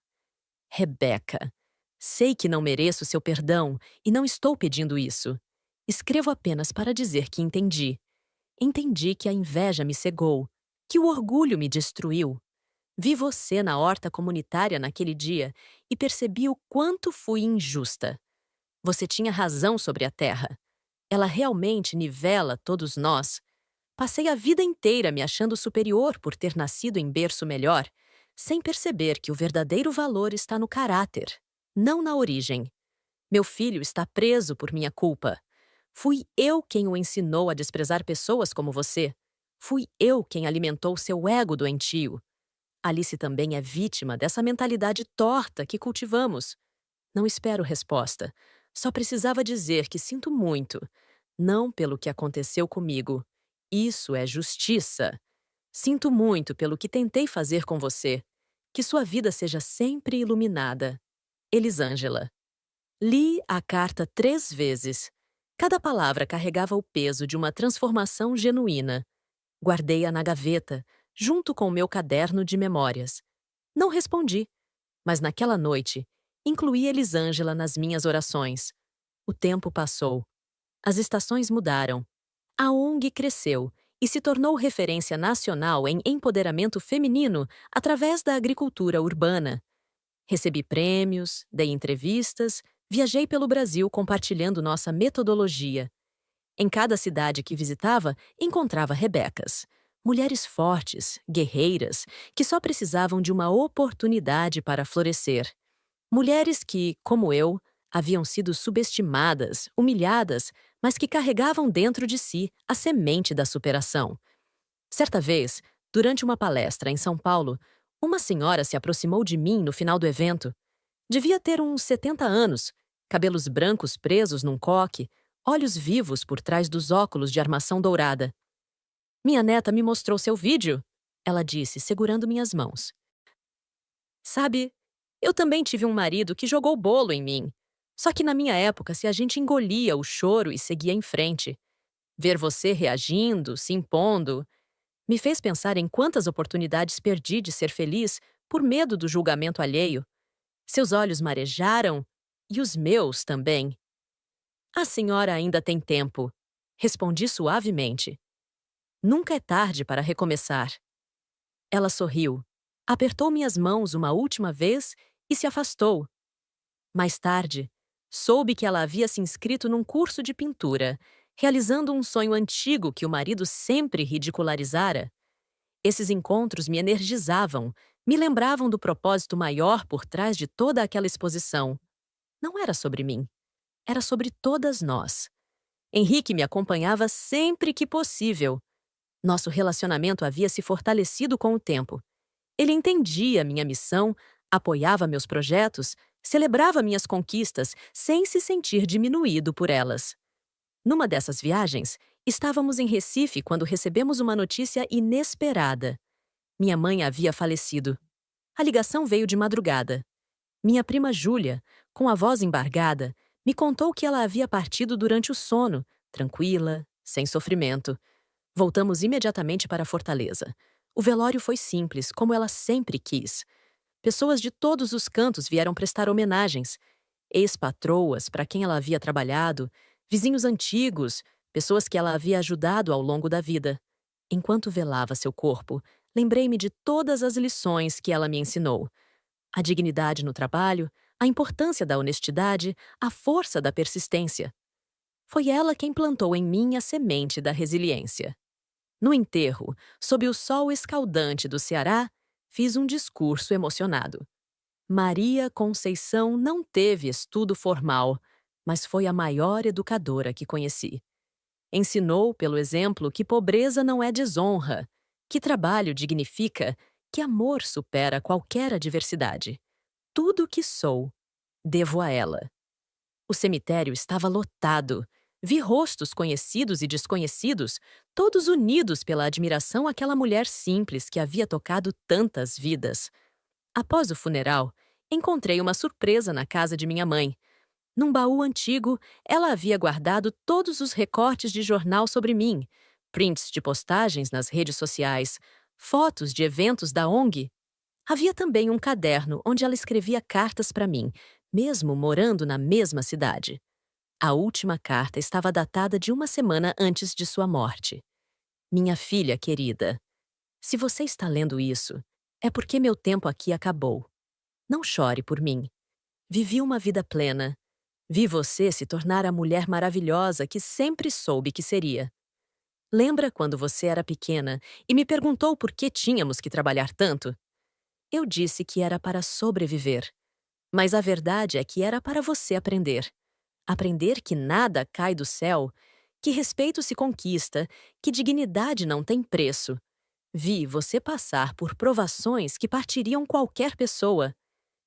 Rebeca, sei que não mereço seu perdão e não estou pedindo isso. Escrevo apenas para dizer que entendi. Entendi que a inveja me cegou, que o orgulho me destruiu. Vi você na horta comunitária naquele dia e percebi o quanto fui injusta. Você tinha razão sobre a terra. Ela realmente nivela todos nós. Passei a vida inteira me achando superior por ter nascido em berço melhor, sem perceber que o verdadeiro valor está no caráter, não na origem. Meu filho está preso por minha culpa. Fui eu quem o ensinou a desprezar pessoas como você. Fui eu quem alimentou seu ego doentio. Alice também é vítima dessa mentalidade torta que cultivamos. Não espero resposta. Só precisava dizer que sinto muito. Não pelo que aconteceu comigo. Isso é justiça. Sinto muito pelo que tentei fazer com você. Que sua vida seja sempre iluminada. Elisângela. Li a carta 3 vezes. Cada palavra carregava o peso de uma transformação genuína. Guardei-a na gaveta, junto com o meu caderno de memórias. Não respondi, mas naquela noite, incluí Elisângela nas minhas orações. O tempo passou. As estações mudaram. A ONG cresceu e se tornou referência nacional em empoderamento feminino através da agricultura urbana. Recebi prêmios, dei entrevistas, viajei pelo Brasil compartilhando nossa metodologia. Em cada cidade que visitava, encontrava Rebecas. Mulheres fortes, guerreiras, que só precisavam de uma oportunidade para florescer. Mulheres que, como eu, haviam sido subestimadas, humilhadas, mas que carregavam dentro de si a semente da superação. Certa vez, durante uma palestra em São Paulo, uma senhora se aproximou de mim no final do evento. Devia ter uns 70 anos, cabelos brancos presos num coque, olhos vivos por trás dos óculos de armação dourada. Minha neta me mostrou seu vídeo, ela disse, segurando minhas mãos. Sabe, eu também tive um marido que jogou bolo em mim. Só que na minha época, se a gente engolia o choro e seguia em frente. Ver você reagindo, se impondo, me fez pensar em quantas oportunidades perdi de ser feliz por medo do julgamento alheio. Seus olhos marejaram e os meus também. A senhora ainda tem tempo, respondi suavemente. Nunca é tarde para recomeçar. Ela sorriu, apertou minhas mãos uma última vez e se afastou. Mais tarde, soube que ela havia se inscrito num curso de pintura, realizando um sonho antigo que o marido sempre ridicularizara. Esses encontros me energizavam, me lembravam do propósito maior por trás de toda aquela exposição. Não era sobre mim, era sobre todas nós. Henrique me acompanhava sempre que possível. Nosso relacionamento havia se fortalecido com o tempo. Ele entendia minha missão, apoiava meus projetos, celebrava minhas conquistas sem se sentir diminuído por elas. Numa dessas viagens, estávamos em Recife quando recebemos uma notícia inesperada. Minha mãe havia falecido. A ligação veio de madrugada. Minha prima Júlia, com a voz embargada, me contou que ela havia partido durante o sono, tranquila, sem sofrimento. Voltamos imediatamente para Fortaleza. O velório foi simples, como ela sempre quis. Pessoas de todos os cantos vieram prestar homenagens. Ex-patroas para quem ela havia trabalhado, vizinhos antigos, pessoas que ela havia ajudado ao longo da vida. Enquanto velava seu corpo, lembrei-me de todas as lições que ela me ensinou. A dignidade no trabalho, a importância da honestidade, a força da persistência. Foi ela quem plantou em mim a semente da resiliência. No enterro, sob o sol escaldante do Ceará, fiz um discurso emocionado. Maria Conceição não teve estudo formal, mas foi a maior educadora que conheci. Ensinou, pelo exemplo, que pobreza não é desonra, que trabalho dignifica, que amor supera qualquer adversidade. Tudo o que sou, devo a ela. O cemitério estava lotado. Vi rostos conhecidos e desconhecidos, todos unidos pela admiração àquela mulher simples que havia tocado tantas vidas. Após o funeral, encontrei uma surpresa na casa de minha mãe. Num baú antigo, ela havia guardado todos os recortes de jornal sobre mim, prints de postagens nas redes sociais, fotos de eventos da ONG. Havia também um caderno onde ela escrevia cartas para mim, mesmo morando na mesma cidade. A última carta estava datada de uma semana antes de sua morte. Minha filha querida, se você está lendo isso, é porque meu tempo aqui acabou. Não chore por mim. Vivi uma vida plena. Vi você se tornar a mulher maravilhosa que sempre soube que seria. Lembra quando você era pequena e me perguntou por que tínhamos que trabalhar tanto? Eu disse que era para sobreviver. Mas a verdade é que era para você aprender. Aprender que nada cai do céu, que respeito se conquista, que dignidade não tem preço. Vi você passar por provações que partiriam qualquer pessoa.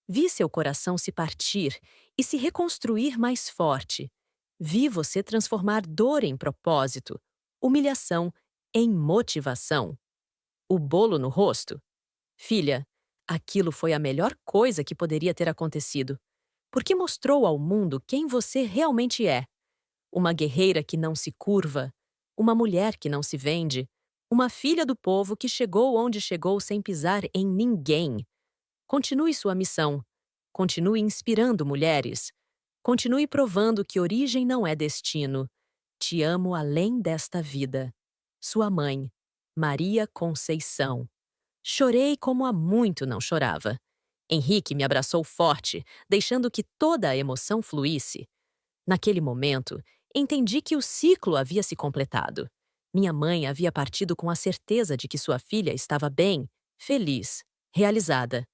Vi seu coração se partir e se reconstruir mais forte. Vi você transformar dor em propósito, humilhação em motivação. O bolo no rosto? Filha, aquilo foi a melhor coisa que poderia ter acontecido, porque mostrou ao mundo quem você realmente é. Uma guerreira que não se curva, uma mulher que não se vende, uma filha do povo que chegou onde chegou sem pisar em ninguém. Continue sua missão. Continue inspirando mulheres. Continue provando que origem não é destino. Te amo além desta vida. Sua mãe, Maria Conceição. Chorei como há muito não chorava. Henrique me abraçou forte, deixando que toda a emoção fluísse. Naquele momento, entendi que o ciclo havia se completado. Minha mãe havia partido com a certeza de que sua filha estava bem, feliz, realizada.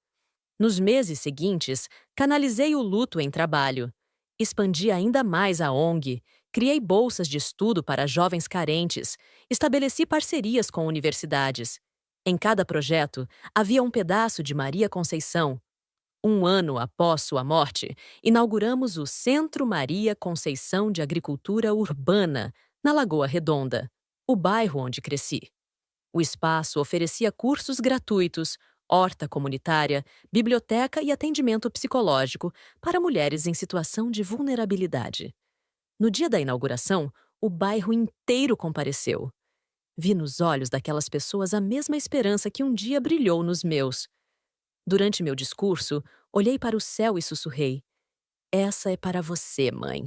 Nos meses seguintes, canalizei o luto em trabalho. Expandi ainda mais a ONG, criei bolsas de estudo para jovens carentes, estabeleci parcerias com universidades. Em cada projeto, havia um pedaço de Maria Conceição. Um ano após sua morte, inauguramos o Centro Maria Conceição de Agricultura Urbana, na Lagoa Redonda, o bairro onde cresci. O espaço oferecia cursos gratuitos, horta comunitária, biblioteca e atendimento psicológico para mulheres em situação de vulnerabilidade. No dia da inauguração, o bairro inteiro compareceu. Vi nos olhos daquelas pessoas a mesma esperança que um dia brilhou nos meus. Durante meu discurso, olhei para o céu e sussurrei: "Essa é para você, mãe."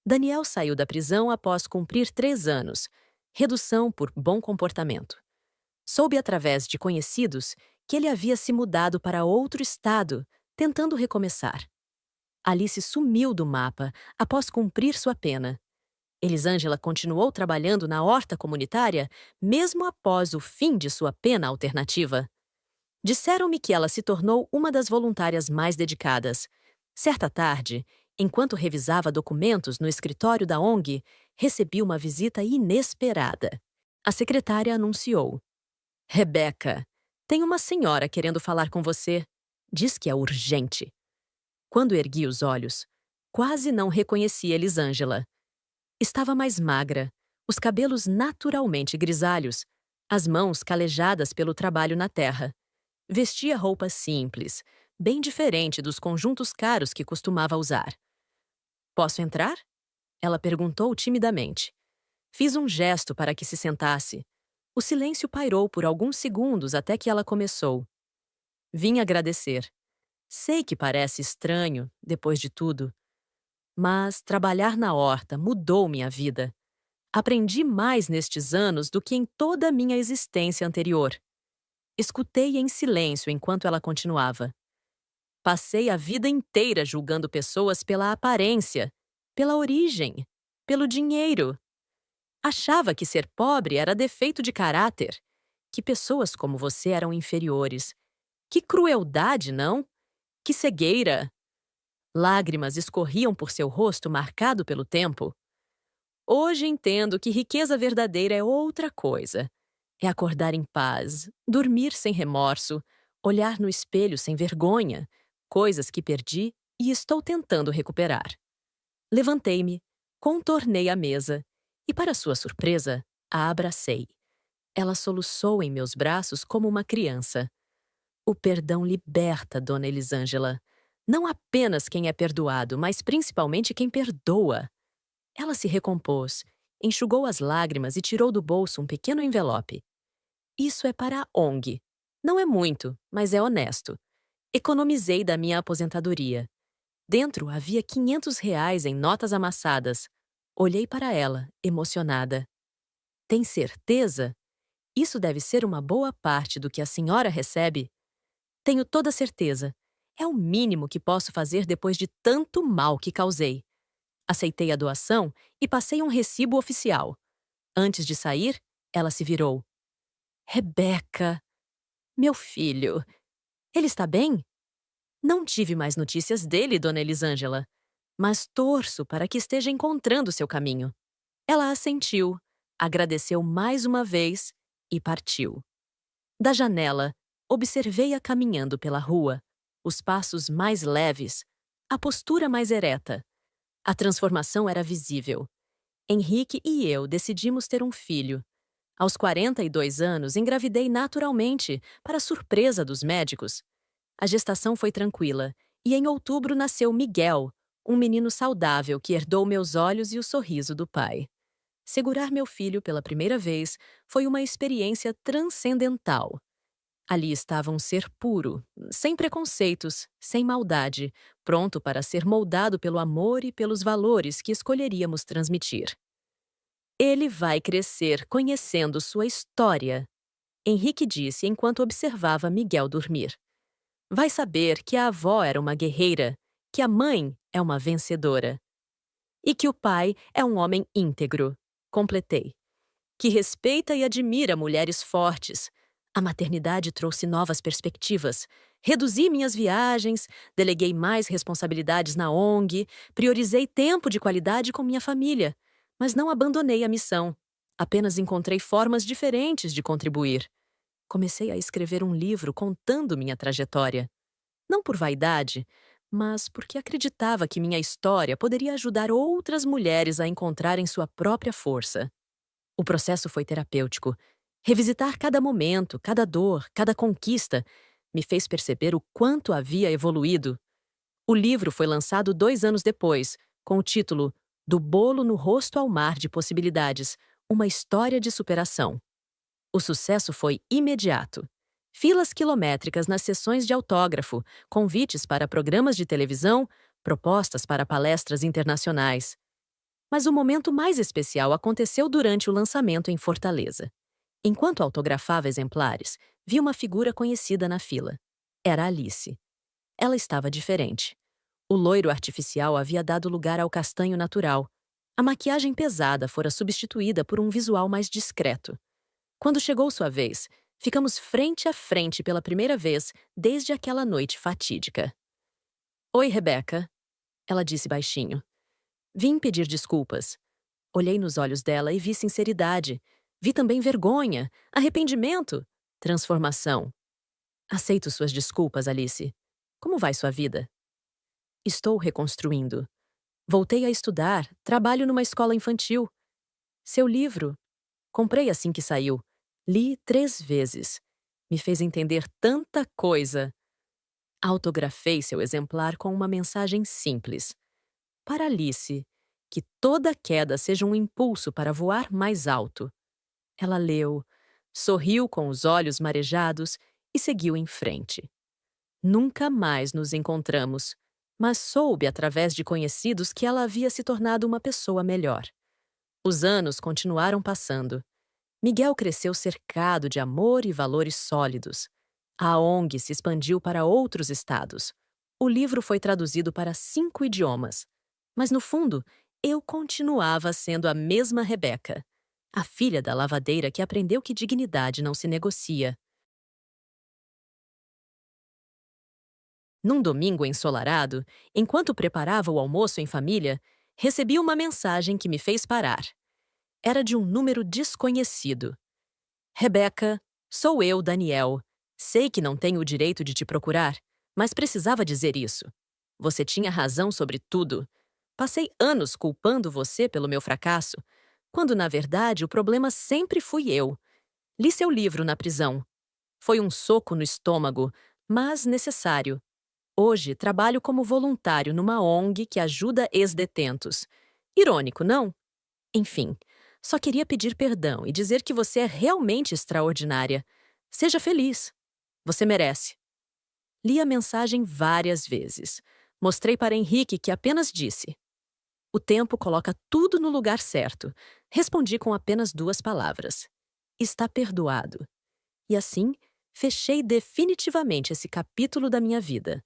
Daniel saiu da prisão após cumprir 3 anos, redução por bom comportamento. Soube através de conhecidos que ele havia se mudado para outro estado, tentando recomeçar. Alice sumiu do mapa após cumprir sua pena. Elisângela continuou trabalhando na horta comunitária mesmo após o fim de sua pena alternativa. Disseram-me que ela se tornou uma das voluntárias mais dedicadas. Certa tarde, enquanto revisava documentos no escritório da ONG, recebi uma visita inesperada. A secretária anunciou: "Rebeca, tem uma senhora querendo falar com você. Diz que é urgente." Quando ergui os olhos, quase não reconheci Elisângela. Estava mais magra, os cabelos naturalmente grisalhos, as mãos calejadas pelo trabalho na terra. Vestia roupas simples, bem diferente dos conjuntos caros que costumava usar. "Posso entrar?" Ela perguntou timidamente. Fiz um gesto para que se sentasse. O silêncio pairou por alguns segundos até que ela começou: "Vim agradecer. Sei que parece estranho, depois de tudo, mas trabalhar na horta mudou minha vida. Aprendi mais nestes anos do que em toda a minha existência anterior." Escutei em silêncio enquanto ela continuava: "Passei a vida inteira julgando pessoas pela aparência, pela origem, pelo dinheiro. Achava que ser pobre era defeito de caráter, que pessoas como você eram inferiores. Que crueldade, não? Que cegueira!" Lágrimas escorriam por seu rosto marcado pelo tempo. Hoje entendo que riqueza verdadeira é outra coisa. É acordar em paz, dormir sem remorso, olhar no espelho sem vergonha, coisas que perdi e estou tentando recuperar. Levantei-me, Contornei a mesa e, para sua surpresa, a abracei. Ela soluçou em meus braços como uma criança. O perdão liberta, Dona Elisângela. Não apenas quem é perdoado, mas principalmente quem perdoa. Ela se recompôs, enxugou as lágrimas e tirou do bolso um pequeno envelope. Isso é para a ONG. Não é muito, mas é honesto. Economizei da minha aposentadoria. Dentro havia R$ 500 em notas amassadas. Olhei para ela, emocionada. Tem certeza? Isso deve ser uma boa parte do que a senhora recebe? Tenho toda certeza. É o mínimo que posso fazer depois de tanto mal que causei. Aceitei a doação e passei um recibo oficial. Antes de sair, ela se virou. Rebeca, meu filho, ele está bem? Não tive mais notícias dele, Dona Elisângela, mas torço para que esteja encontrando seu caminho. Ela assentiu, agradeceu mais uma vez e partiu. Da janela, observei-a caminhando pela rua, os passos mais leves, a postura mais ereta. A transformação era visível. Henrique e eu decidimos ter um filho. Aos 42 anos, engravidei naturalmente, para surpresa dos médicos. A gestação foi tranquila e em outubro nasceu Miguel, um menino saudável que herdou meus olhos e o sorriso do pai. Segurar meu filho pela primeira vez foi uma experiência transcendental. Ali estava um ser puro, sem preconceitos, sem maldade, pronto para ser moldado pelo amor e pelos valores que escolheríamos transmitir. Ele vai crescer conhecendo sua história, Henrique disse enquanto observava Miguel dormir. Vai saber que a avó era uma guerreira, que a mãe é uma vencedora. E que o pai é um homem íntegro, completei. Que respeita e admira mulheres fortes. A maternidade trouxe novas perspectivas. Reduzi minhas viagens, deleguei mais responsabilidades na ONG, priorizei tempo de qualidade com minha família. Mas não abandonei a missão. Apenas encontrei formas diferentes de contribuir. Comecei a escrever um livro contando minha trajetória. Não por vaidade, mas porque acreditava que minha história poderia ajudar outras mulheres a encontrarem sua própria força. O processo foi terapêutico. Revisitar cada momento, cada dor, cada conquista me fez perceber o quanto havia evoluído. O livro foi lançado 2 anos depois, com o título Do Bolo no Rosto ao Mar de Possibilidades, uma história de superação. O sucesso foi imediato. Filas quilométricas nas sessões de autógrafo, convites para programas de televisão, propostas para palestras internacionais. Mas o momento mais especial aconteceu durante o lançamento em Fortaleza. Enquanto autografava exemplares, vi uma figura conhecida na fila. Era Alice. Ela estava diferente. O loiro artificial havia dado lugar ao castanho natural. A maquiagem pesada fora substituída por um visual mais discreto. Quando chegou sua vez, ficamos frente a frente pela primeira vez desde aquela noite fatídica. Oi, Rebeca, ela disse baixinho. Vim pedir desculpas. Olhei nos olhos dela e vi sinceridade. Vi também vergonha, arrependimento, transformação. Aceito suas desculpas, Alice. Como vai sua vida? Estou reconstruindo. Voltei a estudar, trabalho numa escola infantil. Seu livro? Comprei assim que saiu. Li 3 vezes. Me fez entender tanta coisa. Autografei seu exemplar com uma mensagem simples. Para Alice, que toda queda seja um impulso para voar mais alto. Ela leu, sorriu com os olhos marejados e seguiu em frente. Nunca mais nos encontramos, mas soube através de conhecidos que ela havia se tornado uma pessoa melhor. Os anos continuaram passando. Miguel cresceu cercado de amor e valores sólidos. A ONG se expandiu para outros estados. O livro foi traduzido para 5 idiomas. Mas, no fundo, eu continuava sendo a mesma Rebeca, a filha da lavadeira que aprendeu que dignidade não se negocia. Num domingo ensolarado, enquanto preparava o almoço em família, recebi uma mensagem que me fez parar. Era de um número desconhecido. Rebeca, sou eu, Daniel. Sei que não tenho o direito de te procurar, mas precisava dizer isso. Você tinha razão sobre tudo. Passei anos culpando você pelo meu fracasso, quando na verdade o problema sempre fui eu. Li seu livro na prisão. Foi um soco no estômago, mas necessário. Hoje trabalho como voluntário numa ONG que ajuda ex-detentos. Irônico, não? Enfim, só queria pedir perdão e dizer que você é realmente extraordinária. Seja feliz. Você merece. Li a mensagem várias vezes. Mostrei para Henrique que apenas disse: o tempo coloca tudo no lugar certo. Respondi com apenas 2 palavras: está perdoado. E assim, fechei definitivamente esse capítulo da minha vida.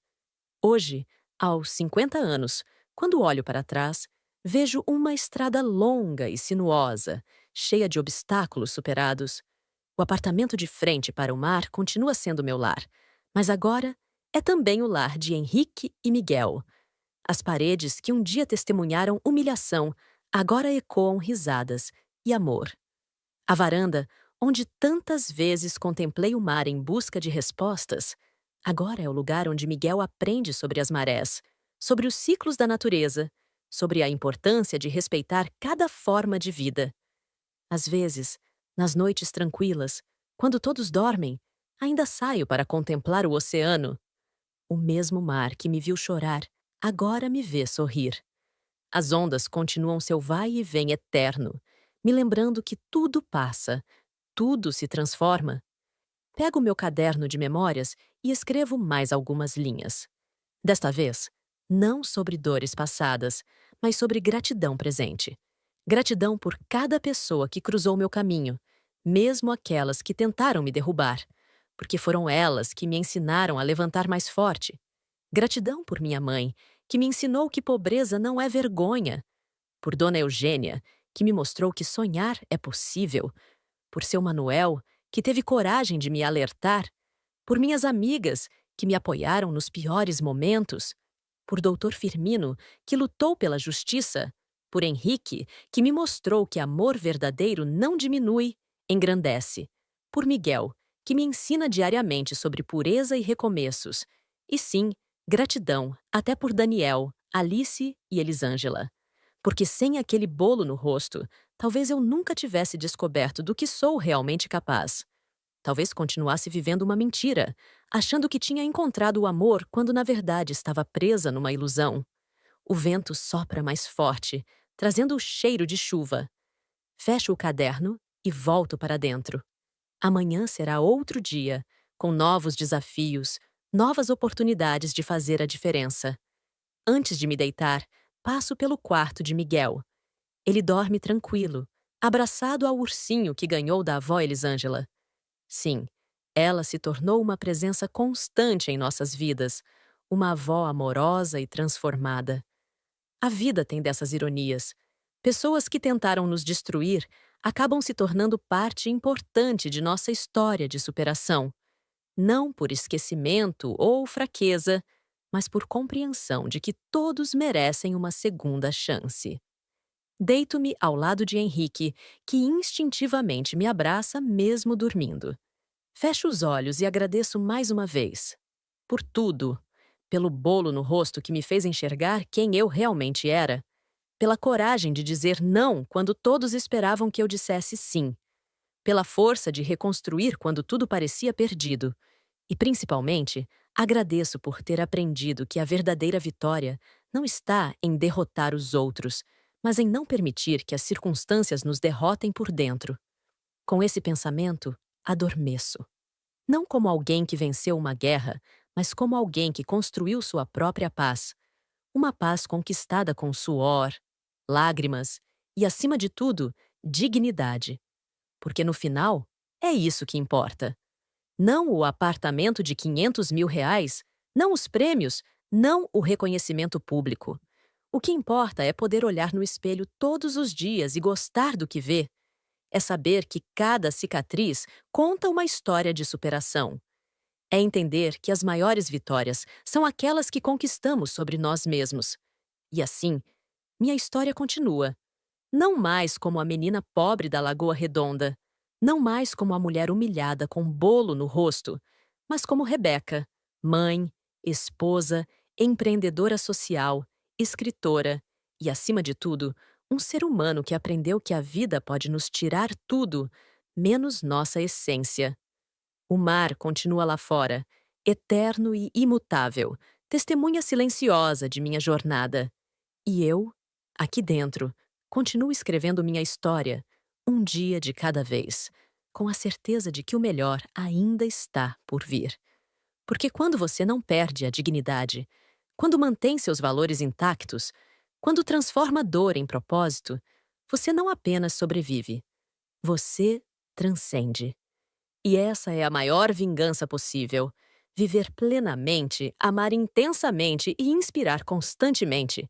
Hoje, aos 50 anos, quando olho para trás, vejo uma estrada longa e sinuosa, cheia de obstáculos superados. O apartamento de frente para o mar continua sendo meu lar, mas agora é também o lar de Henrique e Miguel. As paredes que um dia testemunharam humilhação agora ecoam risadas e amor. A varanda, onde tantas vezes contemplei o mar em busca de respostas, agora é o lugar onde Miguel aprende sobre as marés, sobre os ciclos da natureza, sobre a importância de respeitar cada forma de vida. Às vezes, nas noites tranquilas, quando todos dormem, ainda saio para contemplar o oceano. O mesmo mar que me viu chorar, agora me vê sorrir. As ondas continuam seu vai e vem eterno, me lembrando que tudo passa, tudo se transforma. Pego meu caderno de memórias e escrevo mais algumas linhas. Desta vez, não sobre dores passadas, mas sobre gratidão presente. Gratidão por cada pessoa que cruzou meu caminho, mesmo aquelas que tentaram me derrubar, porque foram elas que me ensinaram a levantar mais forte. Gratidão por minha mãe, que me ensinou que pobreza não é vergonha. Por Dona Eugênia, que me mostrou que sonhar é possível. Por seu Manuel, que teve coragem de me alertar. Por minhas amigas, que me apoiaram nos piores momentos. Por Doutor Firmino, que lutou pela justiça. Por Henrique, que me mostrou que amor verdadeiro não diminui, engrandece. Por Miguel, que me ensina diariamente sobre pureza e recomeços. E sim, gratidão até por Daniel, Alice e Elisângela. Porque sem aquele bolo no rosto, talvez eu nunca tivesse descoberto do que sou realmente capaz. Talvez continuasse vivendo uma mentira, achando que tinha encontrado o amor quando na verdade estava presa numa ilusão. O vento sopra mais forte, trazendo o cheiro de chuva. Fecho o caderno e volto para dentro. Amanhã será outro dia, com novos desafios, novas oportunidades de fazer a diferença. Antes de me deitar, passo pelo quarto de Miguel. Ele dorme tranquilo, abraçado ao ursinho que ganhou da avó Elisângela. Sim, ela se tornou uma presença constante em nossas vidas, uma avó amorosa e transformada. A vida tem dessas ironias. Pessoas que tentaram nos destruir acabam se tornando parte importante de nossa história de superação. Não por esquecimento ou fraqueza, mas por compreensão de que todos merecem uma segunda chance. Deito-me ao lado de Henrique, que instintivamente me abraça mesmo dormindo. Fecho os olhos e agradeço mais uma vez. Por tudo. Pelo bolo no rosto que me fez enxergar quem eu realmente era. Pela coragem de dizer não quando todos esperavam que eu dissesse sim. Pela força de reconstruir quando tudo parecia perdido. E, principalmente, agradeço por ter aprendido que a verdadeira vitória não está em derrotar os outros, mas em não permitir que as circunstâncias nos derrotem por dentro. Com esse pensamento, adormeço. Não como alguém que venceu uma guerra, mas como alguém que construiu sua própria paz. Uma paz conquistada com suor, lágrimas e, acima de tudo, dignidade. Porque no final, é isso que importa. Não o apartamento de 500 mil reais, não os prêmios, não o reconhecimento público. O que importa é poder olhar no espelho todos os dias e gostar do que vê. É saber que cada cicatriz conta uma história de superação. É entender que as maiores vitórias são aquelas que conquistamos sobre nós mesmos. E assim, minha história continua. Não mais como a menina pobre da Lagoa Redonda, não mais como a mulher humilhada com bolo no rosto, mas como Rebeca, mãe, esposa, empreendedora social, escritora E, acima de tudo, um ser humano que aprendeu que a vida pode nos tirar tudo, menos nossa essência. O mar continua lá fora, eterno e imutável, testemunha silenciosa de minha jornada. E eu, aqui dentro, continuo escrevendo minha história, um dia de cada vez, com a certeza de que o melhor ainda está por vir. Porque quando você não perde a dignidade, quando mantém seus valores intactos, quando transforma dor em propósito, você não apenas sobrevive, você transcende. E essa é a maior vingança possível: viver plenamente, amar intensamente e inspirar constantemente.